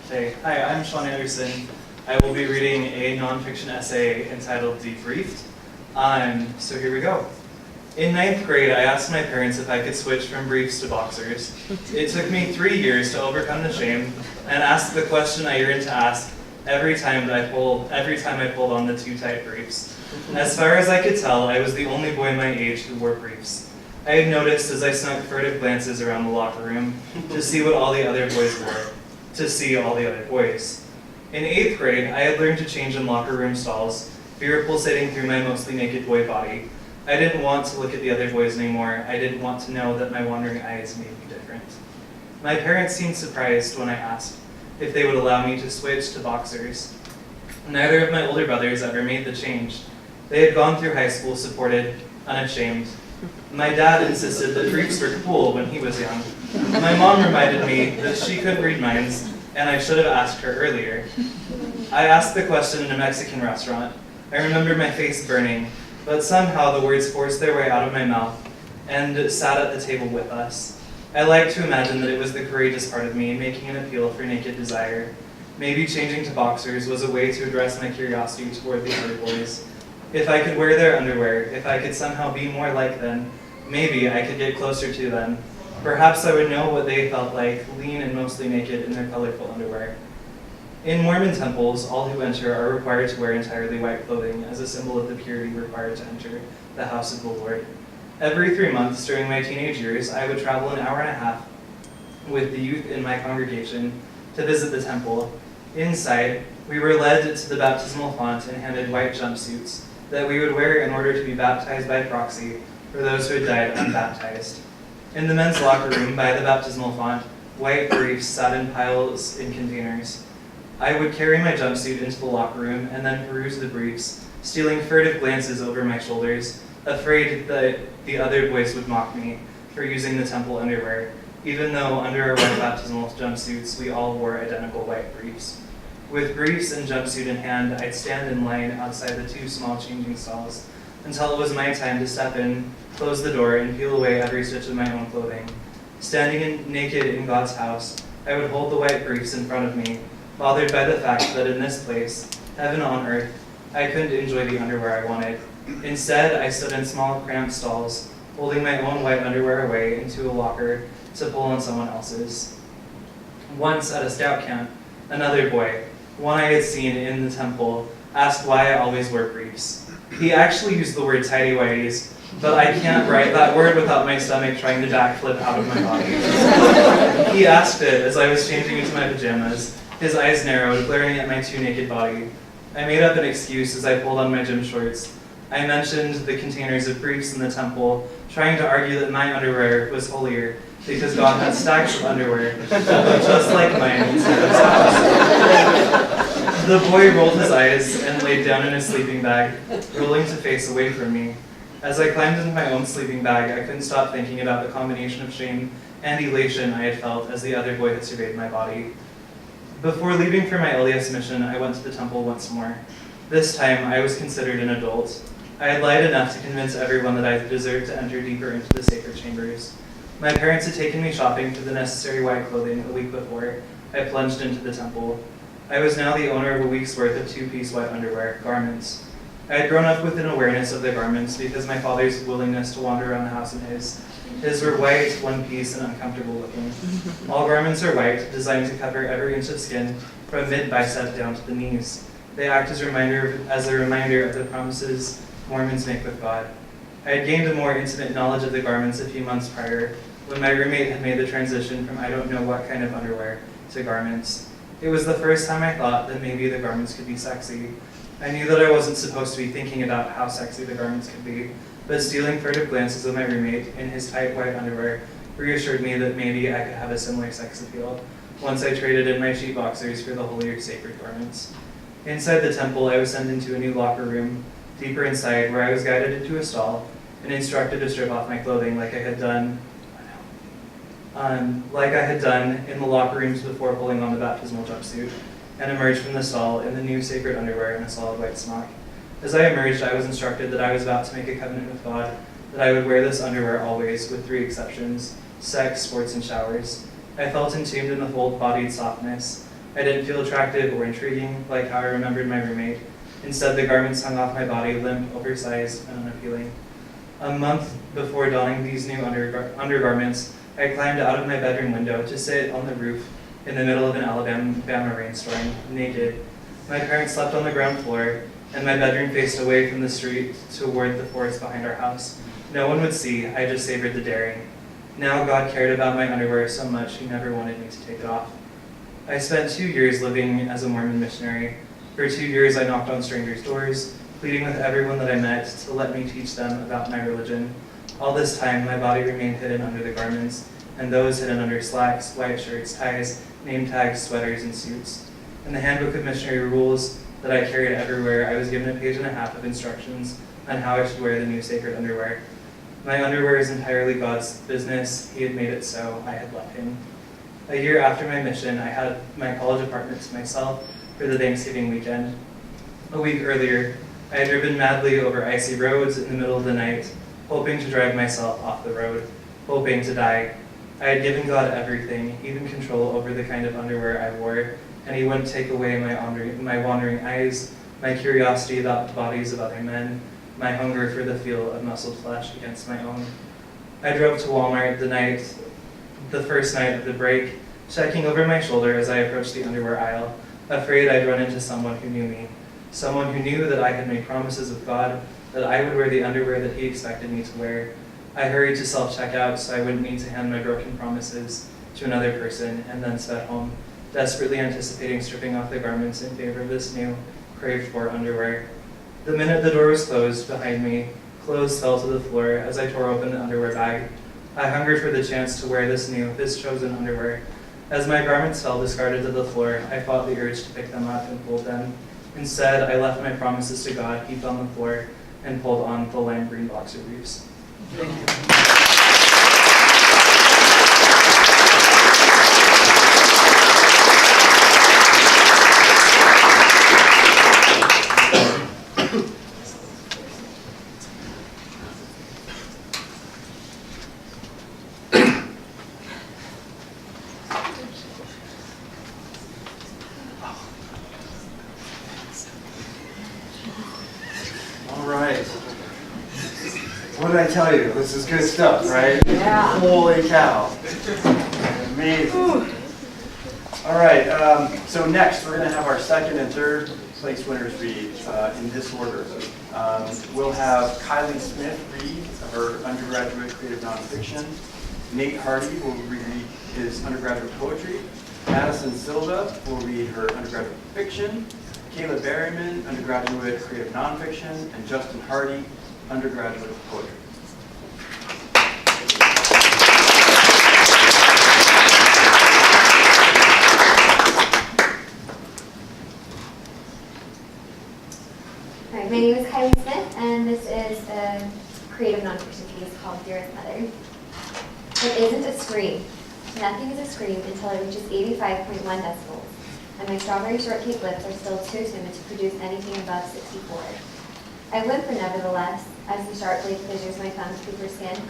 Okay, hi, I'm Sean Anderson. I will be reading a nonfiction essay entitled Debriefed. So here we go. In 9th grade, I asked my parents if I could switch from briefs to boxers. It took me 3 years to overcome the shame and ask the question I yearned to ask every time I pulled on the too tight briefs. As far as I could tell, I was the only boy my age who wore briefs. I had noticed as I snuck furtive glances around the locker room to see what all the other boys wore, to see all the other boys. In 8th grade, I had learned to change in locker room stalls, fear pulsating through my mostly naked boy body. I didn't want to look at the other boys anymore. I didn't want to know that my wandering eyes made me different. My parents seemed surprised when I asked if they would allow me to switch to boxers. Neither of my older brothers ever made the change. They had gone through high school supported, unashamed. My dad insisted that briefs were cool when he was young. My mom reminded me that she couldn't read minds, and I should have asked her earlier. I asked the question in a Mexican restaurant. I remember my face burning, but somehow the words forced their way out of my mouth and sat at the table with us. I like to imagine that it was the courageous part of me making an appeal for naked desire. Maybe changing to boxers was a way to address my curiosity toward the other boys. If I could wear their underwear, if I could somehow be more like them, maybe I could get closer to them. Perhaps I would know what they felt like, lean and mostly naked in their colorful underwear. In Mormon temples, all who enter are required to wear entirely white clothing as a symbol of the purity required to enter the house of the Lord. Every 3 months during my teenage years, I would travel an hour and a half with the youth in my congregation to visit the temple. Inside, we were led to the baptismal font and handed white jumpsuits that we would wear in order to be baptized by proxy for those who had died unbaptized. In the men's locker room by the baptismal font, white briefs sat in piles in containers. I would carry my jumpsuit into the locker room and then peruse the briefs, stealing furtive glances over my shoulders, afraid that the other boys would mock me for using the temple underwear, even though under our white baptismal jumpsuits we all wore identical white briefs. With briefs and jumpsuit in hand, I'd stand in line outside the 2 small changing stalls until it was my time to step in, close the door, and peel away every stitch of my own clothing. Standing naked in God's house, I would hold the white briefs in front of me, bothered by the fact that in this place, heaven on earth, I couldn't enjoy the underwear I wanted. Instead, I stood in small, cramped stalls, holding my own white underwear away into a locker to pull on someone else's. Once at a scout camp, another boy, one I had seen in the temple, asked why I always wore briefs. He actually used the word tighty-whities, but I can't write that word without my stomach trying to backflip out of my body. He asked it as I was changing into my pajamas, his eyes narrowed, glaring at my too naked body. I made up an excuse as I pulled on my gym shorts. I mentioned the containers of briefs in the temple, trying to argue that my underwear was holier because God had stacks of underwear that looked just like mine instead of socks. The boy rolled his eyes and laid down in his sleeping bag, rolling to face away from me. As I climbed into my own sleeping bag, I couldn't stop thinking about the combination of shame and elation I had felt as the other boy had surveyed my body. Before leaving for my LDS mission, I went to the temple once more. This time, I was considered an adult. I had lied enough to convince everyone that I deserved to enter deeper into the sacred chambers. My parents had taken me shopping for the necessary white clothing a week before I plunged into the temple. I was now the owner of a week's worth of two-piece white underwear, garments. I had grown up with an awareness of the garments because my father's willingness to wander around the house in his. His were white, one piece, and uncomfortable looking. All garments are white, designed to cover every inch of skin from mid-bicep down to the knees. They act as a reminder of the promises Mormons make with God. I had gained a more intimate knowledge of the garments a few months prior, when my roommate had made the transition from I don't know what kind of underwear to garments. It was the first time I thought that maybe the garments could be sexy. I knew that I wasn't supposed to be thinking about how sexy the garments could be, but stealing furtive glances of my roommate in his tight white underwear reassured me that maybe I could have a similar sex appeal once I traded in my sheet boxers for the holier sacred garments. Inside the temple, I was sent into a new locker room, deeper inside, where I was guided into a stall and instructed to strip off my clothing like I had done in the locker rooms before pulling on the baptismal jumpsuit, and emerged from the stall in the new sacred underwear and a solid white smock. As I emerged, I was instructed that I was about to make a covenant with God, that I would wear this underwear always, with 3 exceptions: sex, sports, and showers. I felt entombed in the full-bodied softness. I didn't feel attractive or intriguing, like how I remembered my roommate. Instead, the garments hung off my body, limp, oversized, and unappealing. A month before donning these new undergarments, I climbed out of my bedroom window to sit on the roof in the middle of an Alabama rainstorm, naked. My parents slept on the ground floor, and my bedroom faced away from the street toward the forest behind our house. No one would see, I just savored the daring. Now God cared about my underwear so much He never wanted me to take it off. I spent 2 years living as a Mormon missionary. For 2 years I knocked on strangers' doors, pleading with everyone that I met to let me teach them about my religion. All this time, my body remained hidden under the garments, and those hidden under slacks, white shirts, ties, name tags, sweaters, and suits. In the Handbook of Missionary Rules that I carried everywhere, I was given a page and a half of instructions on how I should wear the new sacred underwear. My underwear is entirely God's business. He had made it so. I had let Him. A year after my mission, I had my college apartment to myself for the Thanksgiving weekend. A week earlier, I had driven madly over icy roads in the middle of the night, hoping to drive myself off the road, hoping to die. I had given God everything, even control over the kind of underwear I wore, and He wouldn't take away my wandering eyes, my curiosity about the bodies of other men, my hunger for the feel of muscled flesh against my own. I drove to Walmart the first night of the break, checking over my shoulder as I approached the underwear aisle, afraid I'd run into someone who knew me, someone who knew that I had made promises with God, that I would wear the underwear that He expected me to wear. I hurried to self-checkout so I wouldn't need to hand my broken promises to another person, and then sped home, desperately anticipating stripping off the garments in favor of this new, craved-for underwear. The minute the door was closed behind me, clothes fell to the floor as I tore open the underwear bag. I hungered for the chance to wear this chosen underwear. As my garments fell discarded to the floor, I fought the urge to pick them up and fold them. Instead, I left my promises to God heaped on the floor and pulled on the lime green boxer briefs. Thank you. All right. What did I tell you? This is good stuff, right? Yeah. Holy cow. Amazing. All right, so next we're going to have our second and third place winners read in this order. We'll have Kylie Smith read her undergraduate creative nonfiction. Nate Hardy will read his undergraduate poetry. Madison Silva will read her undergraduate fiction. Kayla Berryman, undergraduate creative nonfiction, and Justin Hardy, undergraduate poetry. Hi, my name is Kylie Smith, and this is a creative nonfiction piece called Dearest Mother. It isn't a scream. Nothing is a scream until it reaches 85.1 decibels, and my strawberry shortcake lips are still too timid to produce anything above 64. I whimper nevertheless, as the sharp blade fissures my thumb's paper skin.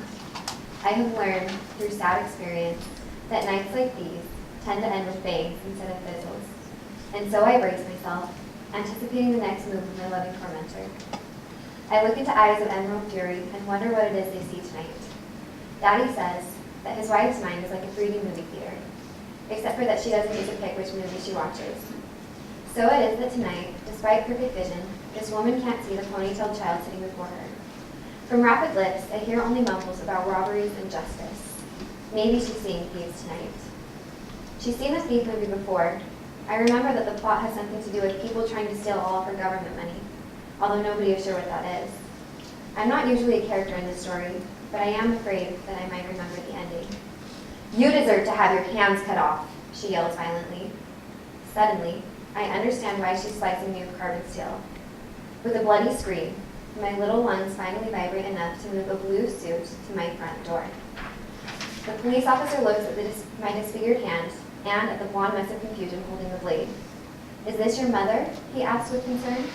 I have learned, through sad experience, that nights like these tend to end with bangs instead of fizzles. And so I brace myself, anticipating the next move of my loving tormentor. I look into eyes of emerald fury and wonder what it is they see tonight. Daddy says that his wife's mind is like a 3D movie theater, except for that she doesn't get to pick which movie she watches. So it is that tonight, despite perfect vision, this woman can't see the ponytailed child sitting before her. From rapid lips, I hear only mumbles about robberies and justice. Maybe she's seeing thieves tonight. She's seen the thief movie before. I remember that the plot has something to do with people trying to steal all of her government money, although nobody is sure what that is. I'm not usually a character in this story, but I am afraid that I might remember the ending. You deserve to have your hands cut off, she yells violently. Suddenly, I understand why she's slicing me with carbon steel. With a bloody scream, my little lungs finally vibrate enough to move a blue suit to my front door. The police officer looks at my disfigured hand and at the blonde mess of confusion holding the blade. "Is this your mother?" he asks with concern.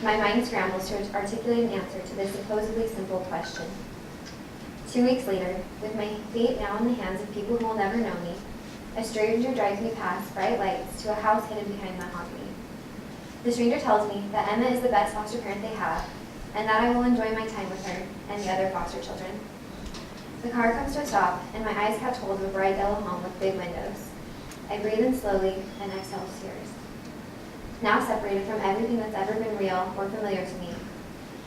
My mind scrambles to articulate an answer to this supposedly simple question. 2 weeks later, with my fate now in the hands of people who will never know me, a stranger drives me past bright lights to a house hidden behind mahogany. The stranger tells me that Emma is the best foster parent they have, and that I will enjoy my time with her and the other foster children. The car comes to a stop, and my eyes catch hold of a bright yellow home with big windows. I breathe in slowly and exhale tears. Now separated from everything that's ever been real or familiar to me,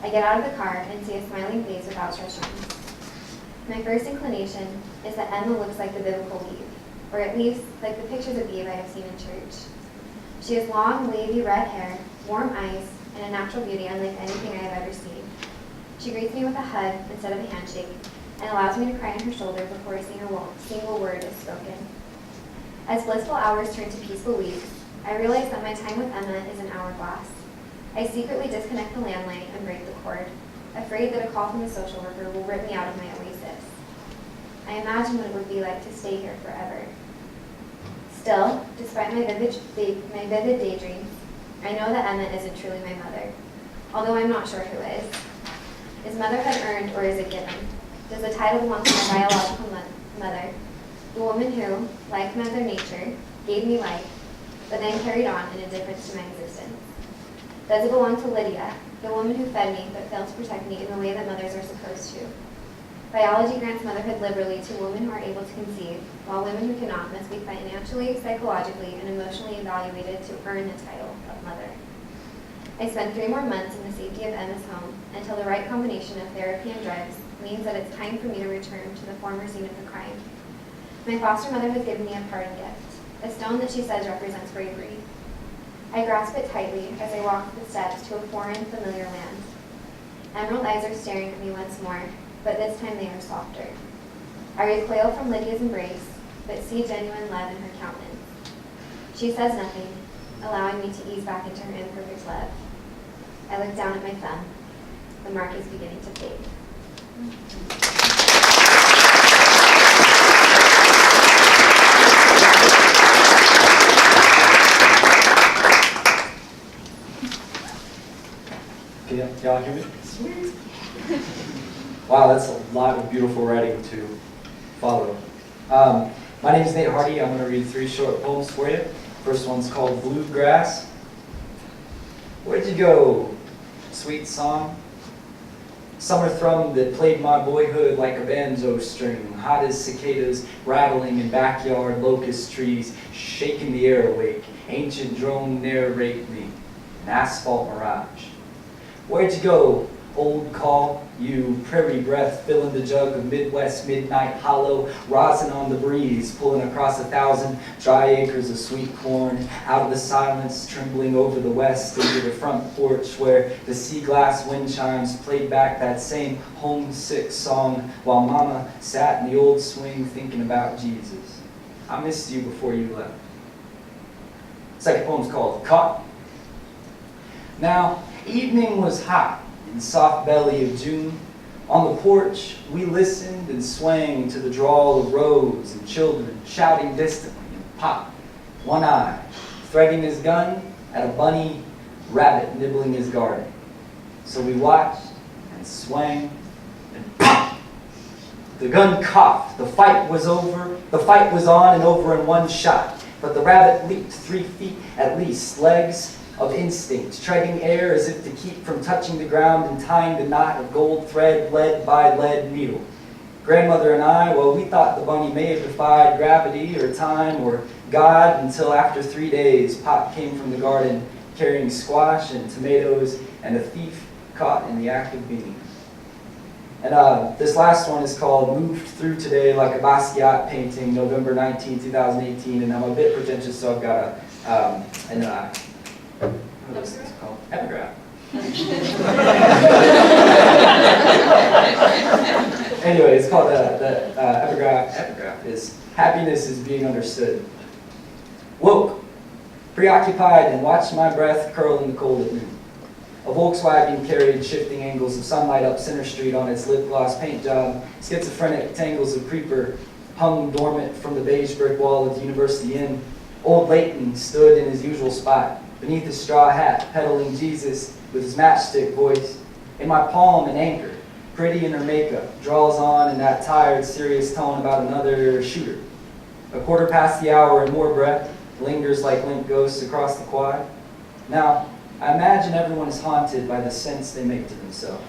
I get out of the car and see a smiling face with outstretched arms. My first inclination is that Emma looks like the biblical Eve, or at least like the pictures of Eve I have seen in church. She has long, wavy red hair, warm eyes, and a natural beauty unlike anything I have ever seen. She greets me with a hug instead of a handshake, and allows me to cry on her shoulder before a single word is spoken. As blissful hours turn to peaceful weeks, I realize that my time with Emma is an hourglass. I secretly disconnect the landline and break the cord, afraid that a call from the social worker will rip me out of my oasis. I imagine what it would be like to stay here forever. Still, despite my vivid daydreams, I know that Emma isn't truly my mother, although I'm not sure who is. Is motherhood earned or is it given? Does the title belong to my biological mother, the woman who, like Mother Nature, gave me life, but then carried on in indifference to my existence? Does it belong to Lydia, the woman who fed me but failed to protect me in the way that mothers are supposed to? Biology grants motherhood liberally to women who are able to conceive, while women who cannot must be financially, psychologically, and emotionally evaluated to earn the title of mother. I spent 3 more months in the safety of Emma's home until the right combination of therapy and drugs means that it's time for me to return to the former scene of the crime. My foster mother has given me a parting gift, a stone that she says represents bravery. I grasp it tightly as I walk the steps to a foreign, familiar land. Emerald eyes are staring at me once more, but this time they are softer. I recoil from Lydia's embrace, but see genuine love in her countenance. She says nothing, allowing me to ease back into her imperfect love. I look down at my thumb. The mark is beginning to fade. Okay, y'all hear me? Sweet. Wow, that's a lot of beautiful writing to follow. My name is Nate Hardy. I'm going to read 3 short poems for you. First one's called Bluegrass. Where'd you go, sweet song? Summer thrum that played my boyhood like a banjo string, hot as cicadas rattling in backyard locust trees, shaking the air awake. Ancient drone narrate me, an asphalt mirage. Where'd you go, old call, you prairie breath filling the jug of Midwest midnight hollow, rosin on the breeze, pulling across 1,000 dry acres of sweet corn, out of the silence, trembling over the west into the front porch where the sea glass wind chimes played back that same homesick song while Mama sat in the old swing thinking about Jesus. I missed you before you left. Second poem's called Caught. Now, evening was hot in the soft belly of June. On the porch, we listened and swang to the drawl of rows and children shouting distantly, and Pop, one eye, threading his gun at a bunny rabbit nibbling his garden. So we watched and swang and pop. The gun coughed. The fight was over. The fight was on and over in one shot. But the rabbit leaped 3 feet at least, legs of instinct, treading air as if to keep from touching the ground and tying the knot of gold thread led by lead needle. Grandmother and I, well, we thought the bunny may have defied gravity or time or God until after 3 days, Pop came from the garden carrying squash and tomatoes and a thief caught in the act of beating. And this last one is called Moved Through Today Like a Basquiat Painting, November 19, 2018, and I'm a bit pretentious, so I've got what are those things called? Epigraph. Anyway, it's called the epigraph is happiness is being understood. Woke, preoccupied, and watched my breath curl in the cold at noon. A Volkswagen carried shifting angles of sunlight up Center Street on its lip gloss paint job. Schizophrenic tangles of creeper hung dormant from the beige brick wall of the University Inn. Old Leighton stood in his usual spot, beneath his straw hat, peddling Jesus with his matchstick voice. In my palm, an anchor, pretty in her makeup, draws on in that tired, serious tone about another shooter. A quarter past the hour and more breath lingers like limp ghosts across the quad. Now, I imagine everyone is haunted by the sense they make to themselves.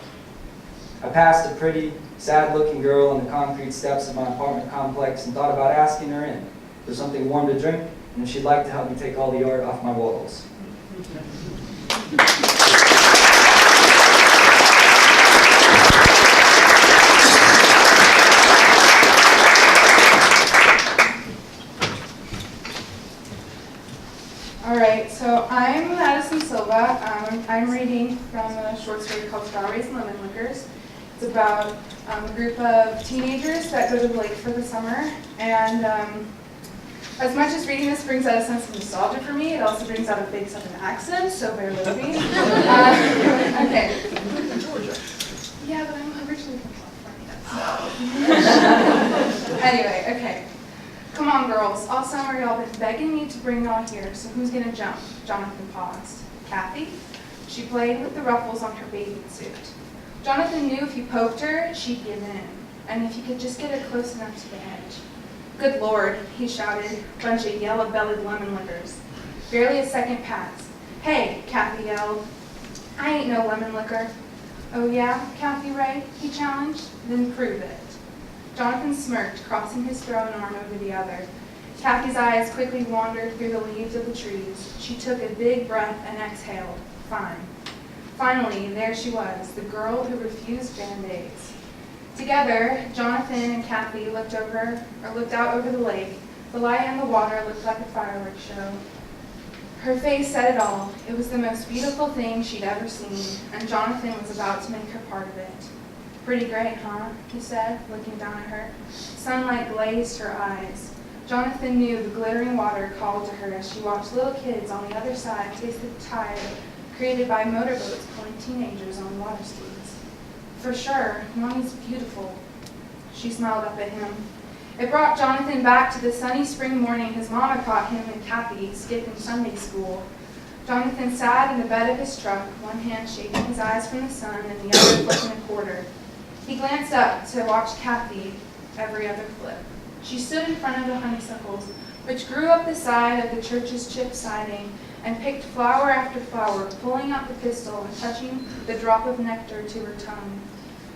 I passed a pretty, sad-looking girl on the concrete steps of my apartment complex and thought about asking her in for something warm to drink and if she'd like to help me take all the art off my walls. All right, so I'm Madison Silva. I'm reading from a short story called Strawberries and Lemon Liquors. It's about a group of teenagers that go to the lake for the summer. And as much as reading this brings out a sense of nostalgia for me, it also brings out a big Southern accent, so bear with me. Okay. Yeah, but I'm originally from California. So. Anyway, okay. Come on, girls. All summer y'all been begging me to bring y'all here, so who's gonna jump? Jonathan paused. Kathy? She played with the ruffles on her bathing suit. Jonathan knew if he poked her, she'd give in, and if he could just get her close enough to the edge. Good Lord, he shouted, bunch of yellow-bellied lemon lickers. Barely a second passed. Hey, Kathy yelled. I ain't no lemon liquor. Oh yeah, Kathy Ray? He challenged. Then prove it. Jonathan smirked, crossing his thrown arm over the other. Kathy's eyes quickly wandered through the leaves of the trees. She took a big breath and exhaled. Fine. Finally, there she was, the girl who refused Band-Aids. Together, Jonathan and Kathy looked out over the lake. The light on the water looked like a fireworks show. Her face said it all. It was the most beautiful thing she'd ever seen, and Jonathan was about to make her part of it. Pretty great, huh? He said, looking down at her. Sunlight glazed her eyes. Jonathan knew the glittering water called to her as she watched little kids on the other side taste the tide created by motorboats pulling teenagers on water skis. For sure, Mommy's beautiful. She smiled up at him. It brought Jonathan back to the sunny spring morning his mama caught him and Kathy skipping Sunday school. Jonathan sat in the bed of his truck, one hand shading his eyes from the sun and the other flipping a quarter. He glanced up to watch Kathy every other flip. She stood in front of the honeysuckles, which grew up the side of the church's chip siding, and picked flower after flower, pulling out the pistil and touching the drop of nectar to her tongue.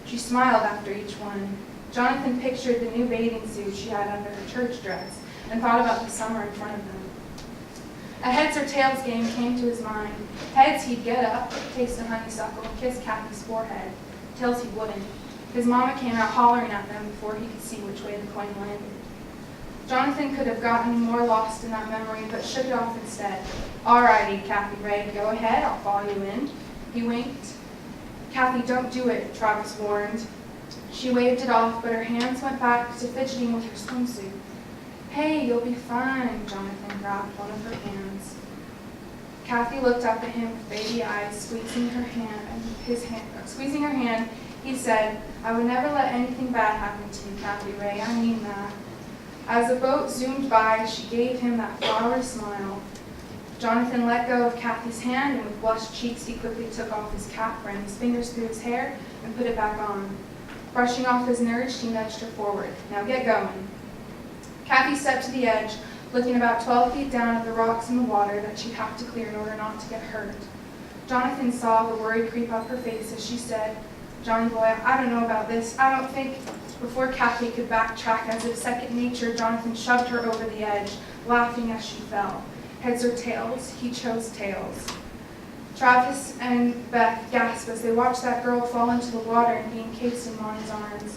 She smiled after each one. Jonathan pictured the new bathing suit she had under her church dress and thought about the summer in front of them. A heads or tails game came to his mind. Heads, he'd get up, taste a honeysuckle, and kiss Kathy's forehead. Tails, he wouldn't. His mama came out hollering at them before he could see which way the coin landed. Jonathan could have gotten more lost in that memory, but shook it off instead. All righty, Kathy Ray, go ahead, I'll follow you in. He winked. Kathy, don't do it, Travis warned. She waved it off, but her hands went back to fidgeting with her swimsuit. Hey, you'll be fine, Jonathan grabbed one of her hands. Kathy looked up at him with baby eyes, squeezing her hand, He said, "I would never let anything bad happen to you, Kathy Ray, I mean that." As the boat zoomed by, she gave him that flowery smile. Jonathan let go of Kathy's hand, and with blushed cheeks, he quickly took off his cap, ran his fingers through his hair, and put it back on. Brushing off his nerves, he nudged her forward. "Now get going." Kathy stepped to the edge, looking about 12 feet down at the rocks in the water that she'd have to clear in order not to get hurt. Jonathan saw the worry creep up her face as she said, "Johnny boy, I don't know about this. I don't think..." Before Kathy could backtrack, as if second nature, Jonathan shoved her over the edge, laughing as she fell. Heads or tails? He chose tails. Travis and Beth gasped as they watched that girl fall into the water and be encased in Monty's arms.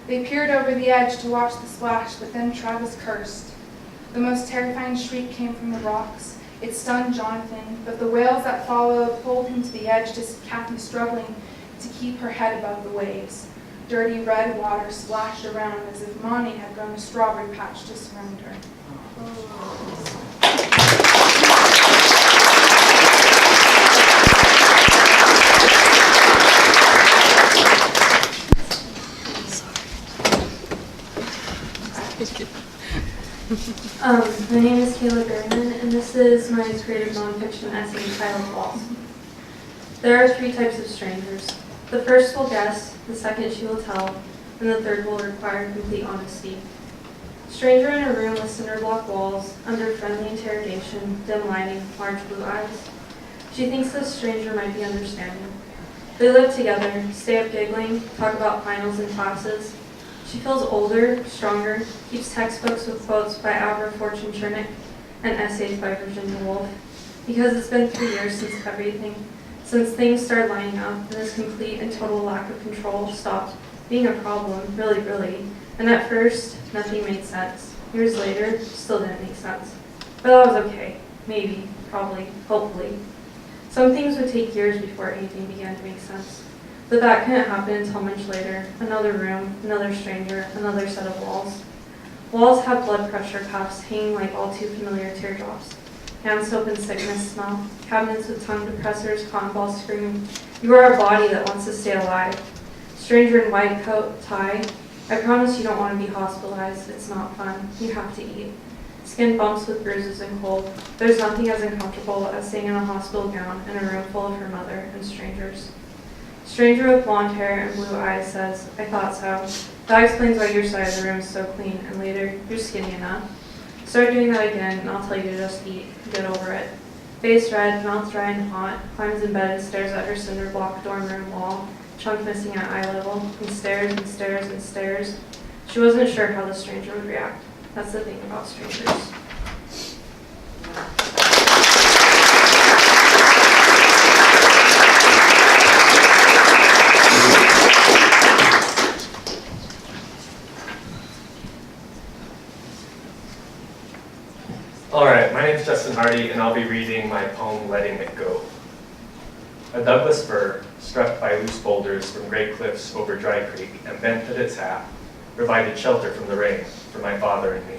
They peered over the edge to watch the splash, but then Travis cursed. The most terrifying shriek came from the rocks. It stunned Jonathan, but the wails that followed pulled him to the edge to see Kathy struggling to keep her head above the waves. Dirty red water splashed around as if Monty had grown a strawberry patch to surround her. My name is Kayla Berman, and this is my creative nonfiction essay entitled Walls. There are 3 types of strangers. The first will guess, the second she will tell, and the third will require complete honesty. Stranger in a room with cinder block walls, under friendly interrogation, dim lighting, large blue eyes. She thinks this stranger might be understanding. They live together, stay up giggling, talk about finals and classes. She feels older, stronger, keeps textbooks with quotes by Albert Fortune Chernick and essays by Virginia Woolf. Because it's been 3 years since things started lining up, and this complete and total lack of control stopped being a problem, really. And at first, nothing made sense. Years later, still didn't make sense. But that was okay. Maybe, probably, hopefully. Some things would take years before anything began to make sense. But that couldn't happen until much later. Another room, another stranger, another set of walls. Walls have blood pressure cuffs hanging like all too familiar teardrops. Hand soap and sickness smell. Cabinets with tongue depressors, cotton balls scream. You are a body that wants to stay alive. Stranger in white coat, tie. I promise you don't want to be hospitalized. It's not fun. You have to eat. Skin bumps with bruises and cold. There's nothing as uncomfortable as staying in a hospital gown in a room full of her mother and strangers. Stranger with blonde hair and blue eyes says, "I thought so. That explains why your side of the room is so clean." And later, "You're skinny enough." Start doing that again, and I'll tell you to just eat. Get over it. Face red, mouth dry and hot, climbs in bed and stares at her cinder block dorm room wall, chunk missing at eye level, and stares and stares and stares. She wasn't sure how the stranger would react. That's the thing about strangers. Alright, my name is Justin Hardy, and I'll be reading my poem, Letting It Go. A Douglas fir, struck by loose boulders from great cliffs over Dry Creek and bent at its half, provided shelter from the rain for my father and me.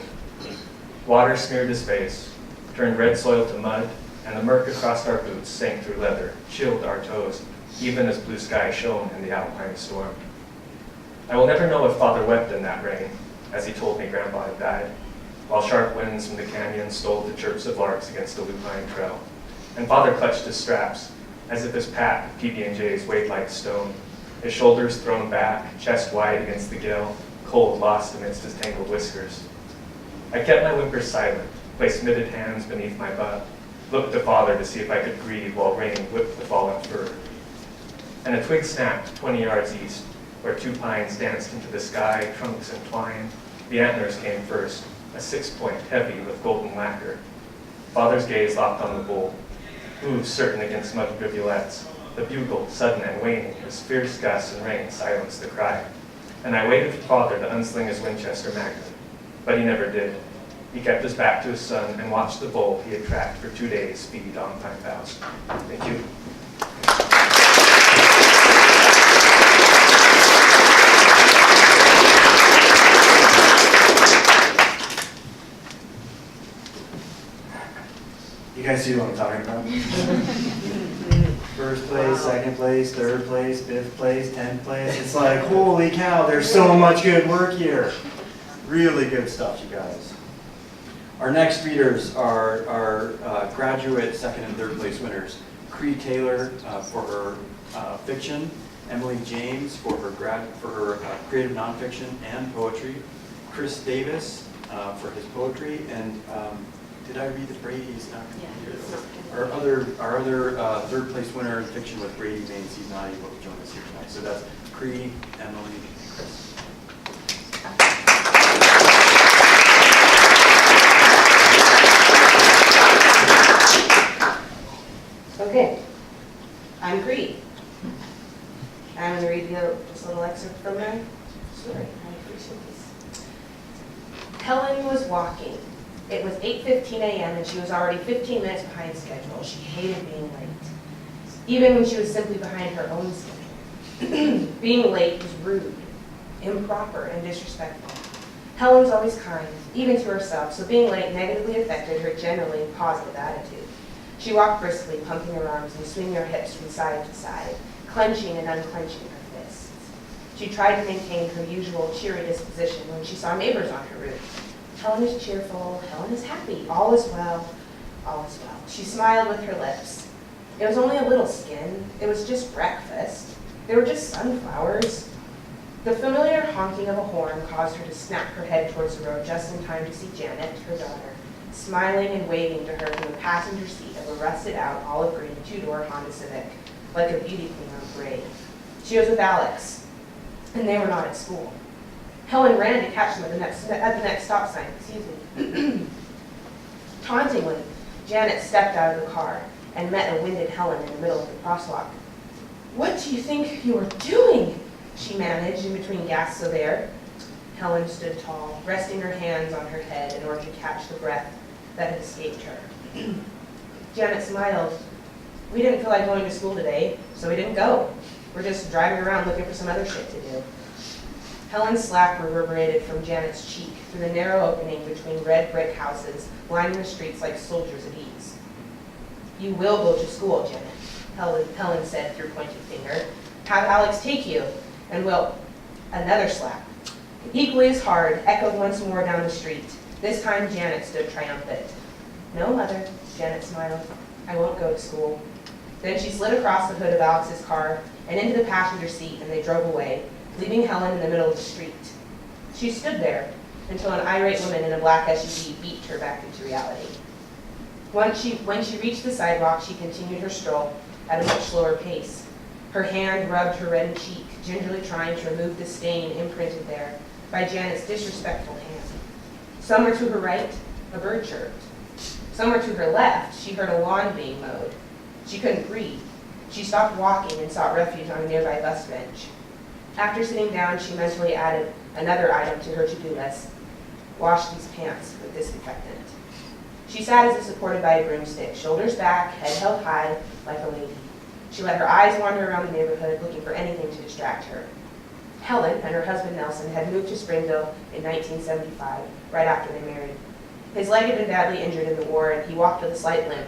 Water smeared his face, turned red soil to mud, and the murk across our boots sank through leather, chilled our toes, even as blue sky shone in the alpine storm. I will never know if Father wept in that rain, as he told me Grandpa had died, while sharp winds from the canyon stole the chirps of larks against the lupine trail. And Father clutched his straps, as if his pack of PB&Js weighed like stone, his shoulders thrown back, chest wide against the gale, cold lost amidst his tangled whiskers. I kept my whimpers silent, placed mitted hands beneath my butt, looked to Father to see if I could breathe while rain whipped the fallen fir. And a twig snapped 20 yards east, where 2 pines danced into the sky, trunks entwined. The antlers came first, a 6-point heavy with golden lacquer. Father's gaze locked on the bull, hooves certain against mud rivulets, the bugle sudden and waning as fierce gusts and rain silenced the cry. And I waited for Father to unsling his Winchester Magnum, but he never did. He kept his back to his son and watched the bull he had tracked for 2 days feed on Pine Boughs. Thank you. You guys see what I'm talking about? First place, second second place, third place, fifth place, 10th place. It's like, holy cow, there's so much good work here. Really good stuff, you guys. Our next readers are our graduate second and third place winners. Cree Taylor for her fiction, Emily James for her creative nonfiction and poetry, Chris Davis for his poetry, and did I read the Brady's? Our other third place winner in fiction with Brady Baines, he's not able to join us here tonight. So that's Cree, Emily, and Chris. Okay, I'm Cree. I'm going to read you just a little excerpt from my story. I appreciate this. Helen was walking. It was 8:15 a.m. and she was already 15 minutes behind schedule. She hated being late, even when she was simply behind her own schedule. Being late was rude, improper, and disrespectful. Helen was always kind, even to herself, so being late negatively affected her generally positive attitude. She walked briskly, pumping her arms and swinging her hips from side to side, clenching and unclenching her fists. She tried to maintain her usual cheery disposition when she saw neighbors on her roof. Helen is cheerful, Helen is happy, all is well, all is well. She smiled with her lips. It was only a little skin, it was just breakfast. They were just sunflowers. The familiar honking of a horn caused her to snap her head towards the road just in time to see Janet, her daughter, smiling and waving to her from the passenger seat of a rusted-out olive-green two-door Honda Civic, like a beauty queen on parade. She was with Alex, and they were not at school. Helen ran to catch them at the next stop sign. Excuse me. Tauntingly, Janet stepped out of the car and met a winded Helen in the middle of the crosswalk. "What do you think you are doing?" she managed in between gasps of air. Helen stood tall, resting her hands on her head in order to catch the breath that had escaped her. Janet smiled. "We didn't feel like going to school today, so we didn't go. We're just driving around looking for some other shit to do." Helen's slap reverberated from Janet's cheek through the narrow opening between red brick houses lining the streets like soldiers at ease. "You will go to school, Janet," Helen said through pointed finger. "Have Alex take you, and we'll..." Another slap, equally as hard, echoed once more down the street. This time Janet stood triumphant. "No, Mother," Janet smiled. "I won't go to school." Then she slid across the hood of Alex's car and into the passenger seat, and they drove away, leaving Helen in the middle of the street. She stood there until an irate woman in a black SUV beat her back into reality. When she reached the sidewalk, she continued her stroll at a much slower pace. Her hand rubbed her reddened cheek, gingerly trying to remove the stain imprinted there by Janet's disrespectful hand. Somewhere to her right, a bird chirped. Somewhere to her left, she heard a lawn being mowed. She couldn't breathe. She stopped walking and sought refuge on a nearby bus bench. After sitting down, she mentally added another item to her to-do list: wash these pants with disinfectant. She sat as if supported by a broomstick, shoulders back, head held high, like a lady. She let her eyes wander around the neighborhood, looking for anything to distract her. Helen and her husband Nelson had moved to Springville in 1975, right after they married. His leg had been badly injured in the war, and he walked with a slight limp.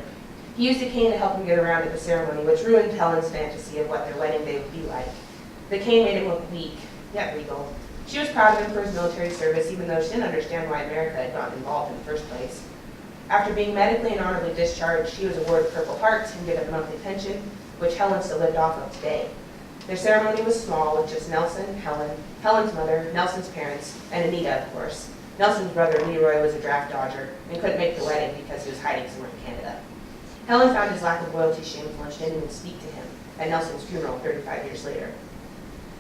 He used a cane to help him get around at the ceremony, which ruined Helen's fantasy of what their wedding day would be like. The cane made him look weak, yet regal. She was proud of him for his military service, even though she didn't understand why America had gotten involved in the first place. After being medically and honorably discharged, she was awarded Purple Heart and given a monthly pension, which Helen still lived off of today. Their ceremony was small, with just Nelson, Helen, Helen's mother, Nelson's parents, and Anita, of course. Nelson's brother, Leroy, was a draft dodger and couldn't make the wedding because he was hiding somewhere in Canada. Helen found his lack of loyalty shameful and she didn't even speak to him at Nelson's funeral 35 years later.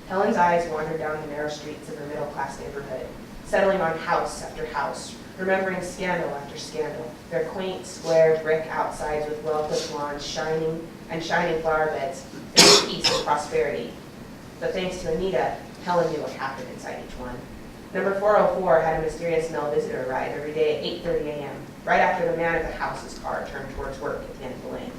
Helen's eyes wandered down the narrow streets of her middle-class neighborhood, settling on house after house, remembering scandal after scandal, their quaint, square brick outsides with well-clipped lawns, shining flower beds, and peace and prosperity. But thanks to Anita, Helen knew what happened inside each one. Number 404 had a mysterious male visitor arrive every day at 8:30 a.m., right after the man at the house's car turned towards work at the end of the lane.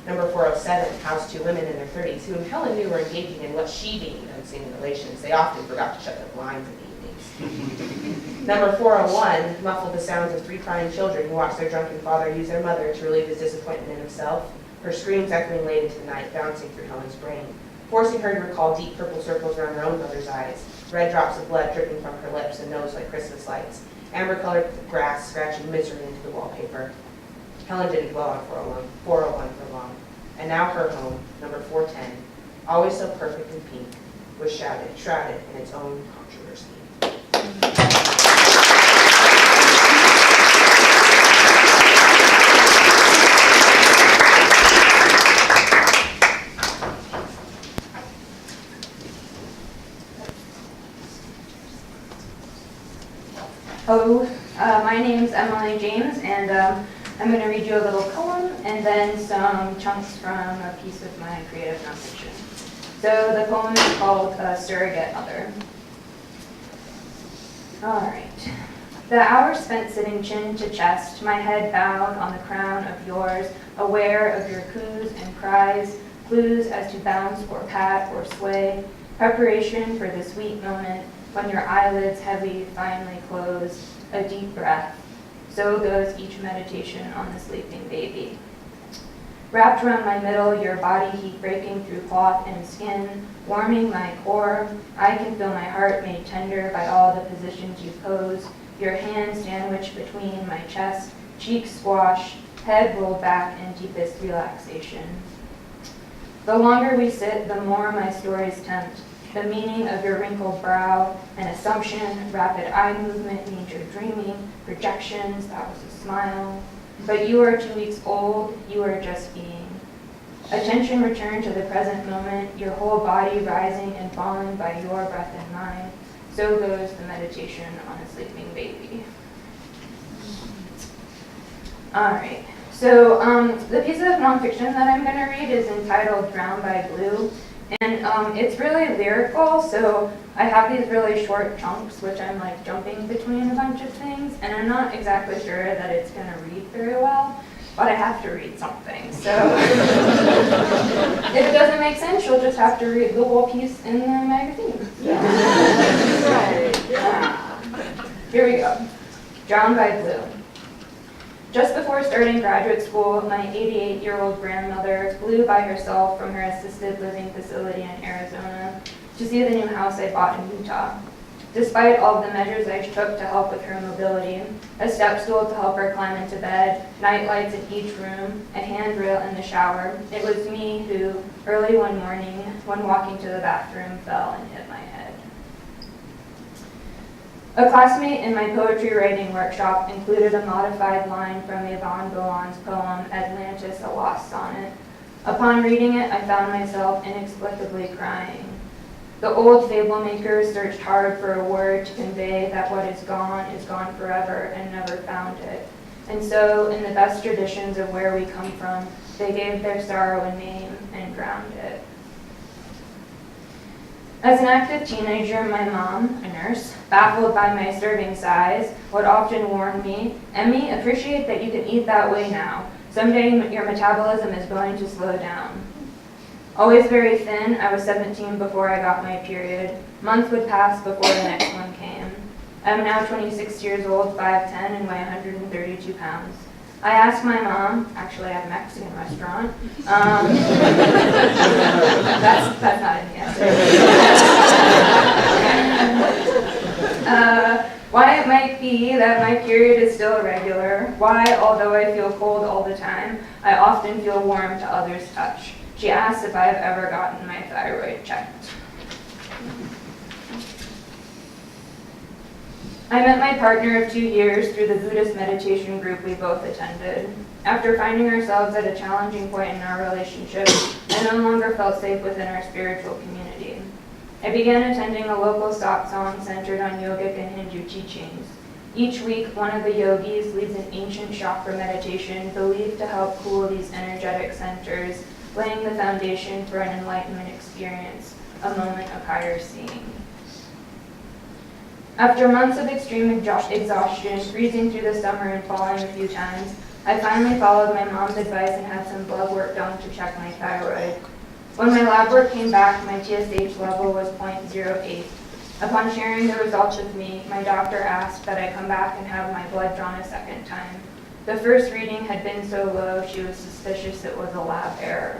Number 407 housed two women in their 30s whom Helen knew were engaging in what she deemed unseen relations. They often forgot to shut the blinds in the evenings. Number 401 muffled the sounds of three crying children who watched their drunken father use their mother to relieve his disappointment in himself. her screams echoing late into the night, bouncing through Helen's brain, forcing her to recall deep purple circles around her own mother's eyes, red drops of blood dripping from her lips and nose like Christmas lights, amber-colored grass scratching misery into the wallpaper. Helen didn't dwell on 401 for long, and now her home, number 410, always so perfect and pink, was shrouded in its own controversy. Hello, my name is Emily James, and I'm going to read you a little poem and then some chunks from a piece of my creative nonfiction. So the poem is called Surrogate Mother. All right. The hours spent sitting chin to chest, my head bowed on the crown of yours, aware of your coos and cries, clues as to bounce or pat or sway, preparation for the sweet moment when your eyelids heavy finally close, a deep breath. So goes each meditation on the sleeping baby. Wrapped around my middle, your body heat breaking through cloth and skin, warming my core, I can feel my heart made tender by all the positions you pose, your hands sandwiched between my chest, cheeks squashed, head rolled back in deepest relaxation. The longer we sit, the more my stories tempt. The meaning of your wrinkled brow, an assumption, rapid eye movement means you're dreaming, projections, that was a smile. But you are 2 weeks old, you are just being. Attention returned to the present moment, your whole body rising and falling by your breath and mine. So goes the meditation on a sleeping baby. All right, so the piece of nonfiction that I'm going to read is entitled Drowned by Blue. And it's really lyrical, so I have these really short chunks, which I'm like jumping between a bunch of things, and I'm not exactly sure that it's going to read very well, but I have to read something. So if it doesn't make sense, you'll just have to read the whole piece in the magazine. Here we go. Drowned by Blue. Just before starting graduate school, my 88-year-old grandmother flew by herself from her assisted living facility in Arizona to see the new house I bought in Utah. Despite all the measures I took to help with her mobility, a step stool to help her climb into bed, night lights in each room, a handrail in the shower, it was me who, early one morning, when walking to the bathroom, fell and hit my head. A classmate in my poetry writing workshop included a modified line from Yvonne Boland's poem, Atlantis, a Lost Sonnet. Upon reading it, I found myself inexplicably crying. The old fable makers searched hard for a word to convey that what is gone forever, and never found it. And so, in the best traditions of where we come from, they gave their sorrow a name and drowned it. As an active teenager, my mom, a nurse, baffled by my serving size, would often warn me, "Emmy, appreciate that you can eat that way now. Someday your metabolism is going to slow down." Always very thin, I was 17 before I got my period. Months would pass before the next one came. I'm now 26 years old, 5'10", and weigh 132 pounds. I asked my mom, actually at a Mexican restaurant, that's not in the essay. Why it might be that my period is still irregular, why, although I feel cold all the time, I often feel warm to others' touch. She asked if I have ever gotten my thyroid checked. I met my partner of 2 years through the Buddhist meditation group we both attended. After finding ourselves at a challenging point in our relationship, I no longer felt safe within our spiritual community. I began attending a local satsang centered on yogic and Hindu teachings. Each week, one of the yogis leads an ancient chakra meditation believed to help cool these energetic centers, laying the foundation for an enlightenment experience, a moment of higher seeing. After months of extreme exhaustion, freezing through the summer and falling a few times, I finally followed my mom's advice and had some blood work done to check my thyroid. When my lab work came back, my TSH level was 0.08. Upon sharing the results with me, my doctor asked that I come back and have my blood drawn a second time. The first reading had been so low, she was suspicious it was a lab error.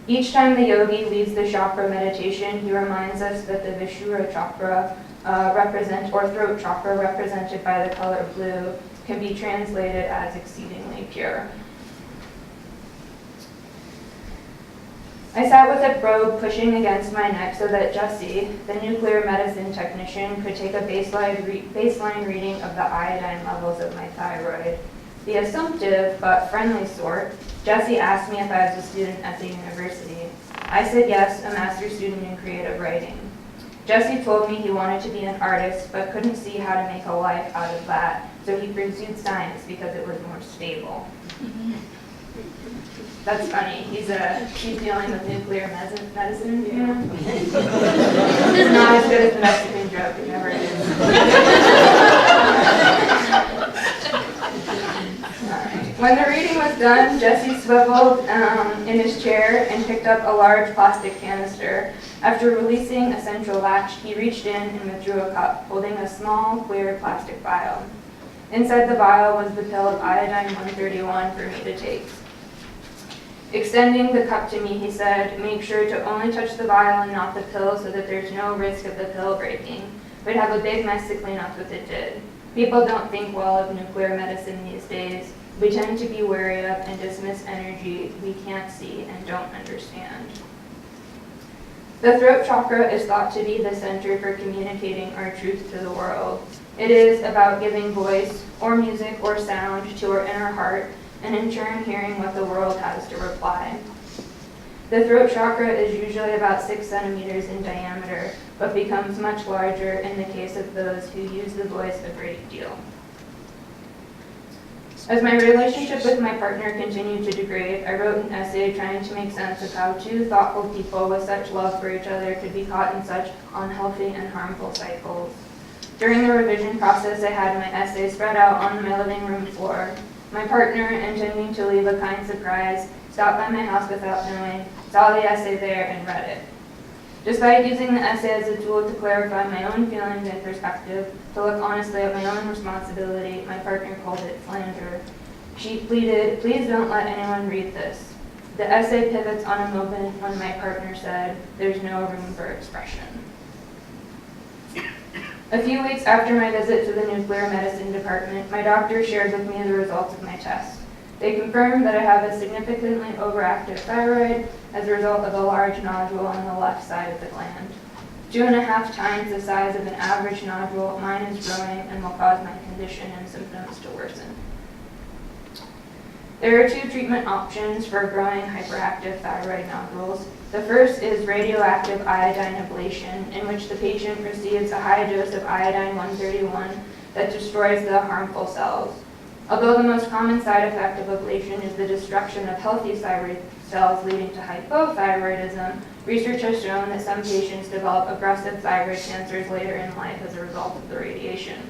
Each time the yogi leads the chakra meditation, he reminds us that the Vishura chakra, throat chakra, represented by the color blue, can be translated as exceedingly pure. I sat with a probe pushing against my neck so that Jesse, the nuclear medicine technician, could take a baseline reading of the iodine levels of my thyroid. The assumptive but friendly sort, Jesse asked me if I was a student at the university. I said yes, a master's student in creative writing. Jesse told me he wanted to be an artist but couldn't see how to make a life out of that, so he pursued science because it was more stable. That's funny. He's dealing with nuclear medicine, you know? It's not as good as the Mexican joke, it never is. Alright. When the reading was done, Jesse swiveled in his chair and picked up a large plastic canister. After releasing a central latch, he reached in and withdrew a cup, holding a small, clear plastic vial. Inside the vial was the pill of iodine 131 for me to take. Extending the cup to me, he said, "Make sure to only touch the vial and not the pill so that there's no risk of the pill breaking. We'd have a big mess to clean up if it did. People don't think well of nuclear medicine these days. We tend to be wary of and dismiss energy we can't see and don't understand." The throat chakra is thought to be the center for communicating our truth to the world. It is about giving voice, or music, or sound to our inner heart, and in turn hearing what the world has to reply. The throat chakra is usually about 6 centimeters in diameter, but becomes much larger in the case of those who use the voice a great deal. As my relationship with my partner continued to degrade, I wrote an essay trying to make sense of how two thoughtful people with such love for each other could be caught in such unhealthy and harmful cycles. During the revision process, I had my essay spread out on my living room floor. My partner, intending to leave a kind surprise, stopped by my house without knowing, saw the essay there, and read it. Despite using the essay as a tool to clarify my own feelings and perspective, to look honestly at my own responsibility, my partner called it slander. She pleaded, "Please don't let anyone read this." The essay pivots on a moment when my partner said, "There's no room for expression." A few weeks after my visit to the nuclear medicine department, my doctor shared with me the results of my test. They confirmed that I have a significantly overactive thyroid as a result of a large nodule on the left side of the gland. 2.5 times the size of an average nodule, mine is growing and will cause my condition and symptoms to worsen. There are 2 treatment options for growing hyperactive thyroid nodules. The first is radioactive iodine ablation, in which the patient receives a high dose of iodine 131 that destroys the harmful cells. Although the most common side effect of ablation is the destruction of healthy thyroid cells leading to hypothyroidism, research has shown that some patients develop aggressive thyroid cancers later in life as a result of the radiation.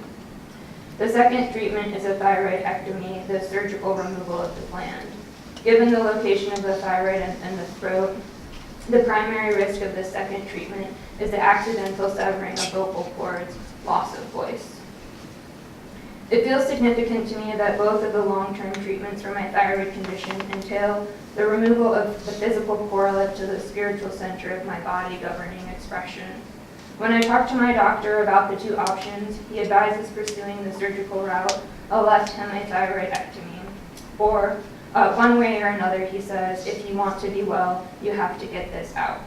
The second treatment is a thyroidectomy, the surgical removal of the gland. Given the location of the thyroid and the throat, the primary risk of the second treatment is the accidental severing of vocal cords, loss of voice. It feels significant to me that both of the long-term treatments for my thyroid condition entail the removal of the physical correlate to the spiritual center of my body governing expression. When I talked to my doctor about the 2 options, he advises pursuing the surgical route, a left hemithyroidectomy. Or, one way or another, he says, if you want to be well, you have to get this out.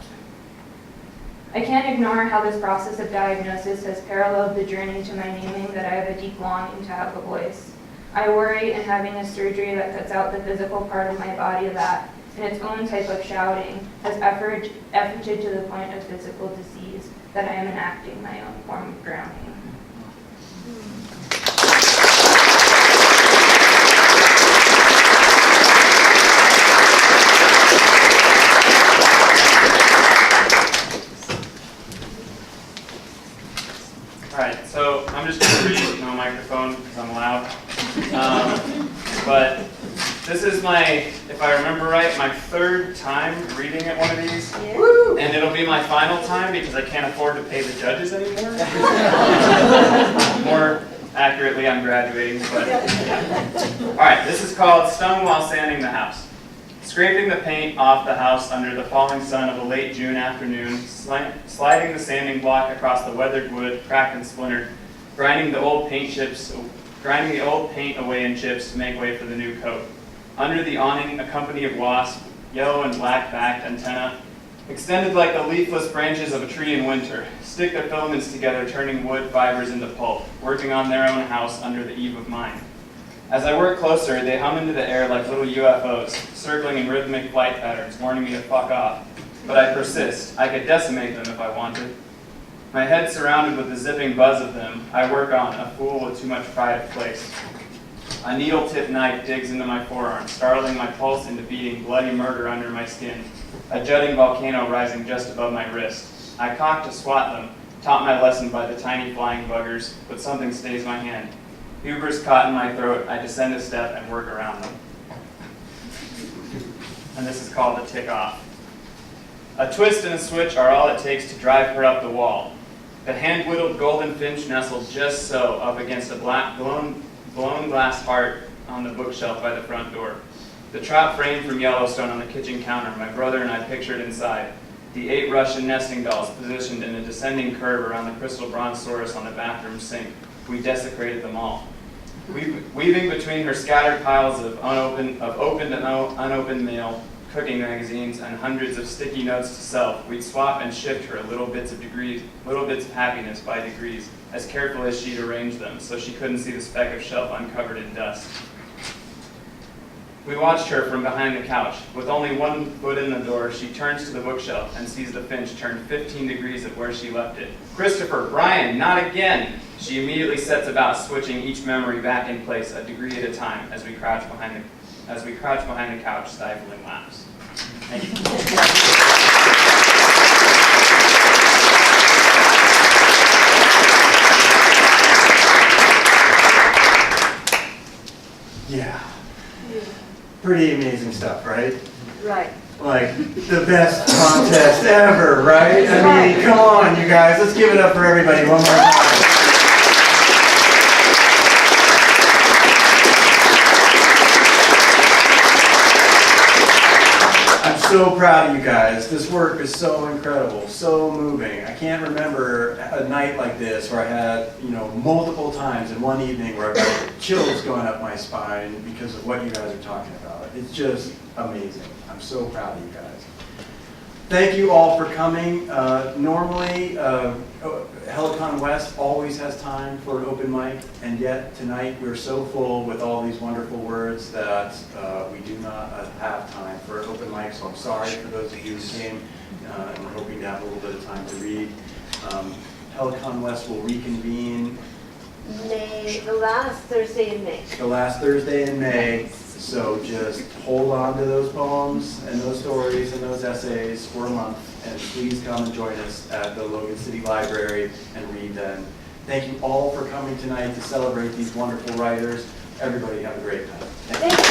I can't ignore how this process of diagnosis has paralleled the journey to my naming that I have a deep longing to have a voice. I worry in having a surgery that cuts out the physical part of my body that, in its own type of shouting, has efforted to the point of physical disease, that I am enacting my own form of drowning. Alright, so I'm just going to read with no microphone because I'm loud. But this is my, if I remember right, my 3rd time reading at one of these. Yeah. And it'll be my final time because I can't afford to pay the judges anymore. Accurately, I'm graduating, but yeah. All right, this is called Stung While Sanding the House. Scraping the paint off the house under the falling sun of a late June afternoon, sliding the sanding block across the weathered wood, cracked and splintered, grinding the old paint away in chips to make way for the new coat. Under the awning, a company of wasps, yellow and black-backed antennae, extended like the leafless branches of a tree in winter, stick their filaments together, turning wood fibers into pulp, working on their own house under the eve of mine. As I work closer, they hum into the air like little UFOs, circling in rhythmic flight patterns, warning me to fuck off. But I persist. I could decimate them if I wanted. My head surrounded with the zipping buzz of them, I work on, a fool with too much pride of place. A needle-tipped knife digs into my forearm, startling my pulse into beating bloody murder under my skin, a jutting volcano rising just above my wrist. I cock to swat them, taught my lesson by the tiny flying buggers, but something stays my hand. Hubris caught in my throat, I descend a step and work around them. And this is called a tick off. A twist and a switch are all it takes to drive her up the wall. The hand-whittled golden finch nestled just so up against a black blown glass heart on the bookshelf by the front door. The trout frame from Yellowstone on the kitchen counter, my brother and I pictured inside. The 8 Russian nesting dolls positioned in a descending curve around the crystal brontosaurus on the bathroom sink. We desecrated them all. Weaving between her scattered piles of opened and unopened mail, cooking magazines, and hundreds of sticky notes to self, we'd swap and shift her little bits of happiness by degrees, as carefully as she'd arranged them, so she couldn't see the speck of shelf uncovered in dust. We watched her from behind the couch. With only 1 foot in the door, she turns to the bookshelf and sees the finch turned 15 degrees at where she left it. "Christopher, Brian, not again!" She immediately sets about switching each memory back in place a degree at a time as we crouch behind the couch, stifling laughs. Thank you. Yeah. Pretty amazing stuff, right? Right. Like, the best contest ever, right? I mean, come on, you guys. Let's give it up for everybody one more time. I'm so proud of you guys. This work is so incredible, so moving. I can't remember a night like this where I had, multiple times in one evening where I've got chills going up my spine because of what you guys are talking about. It's just amazing. I'm so proud of you guys. Thank you all for coming. Normally, Helicon West always has time for an open mic, and yet tonight we're so full with all these wonderful words that we do not have time for an open mic, so I'm sorry for those of you who came, and we're hoping to have a little bit of time to read. Helicon West will reconvene The last Thursday in May. the last Thursday in May, so just hold on to those poems and those stories and those essays for a month, and please come and join us at the Logan City Library and read them. Thank you all for coming tonight to celebrate these wonderful writers. Everybody have a great time. Thank you.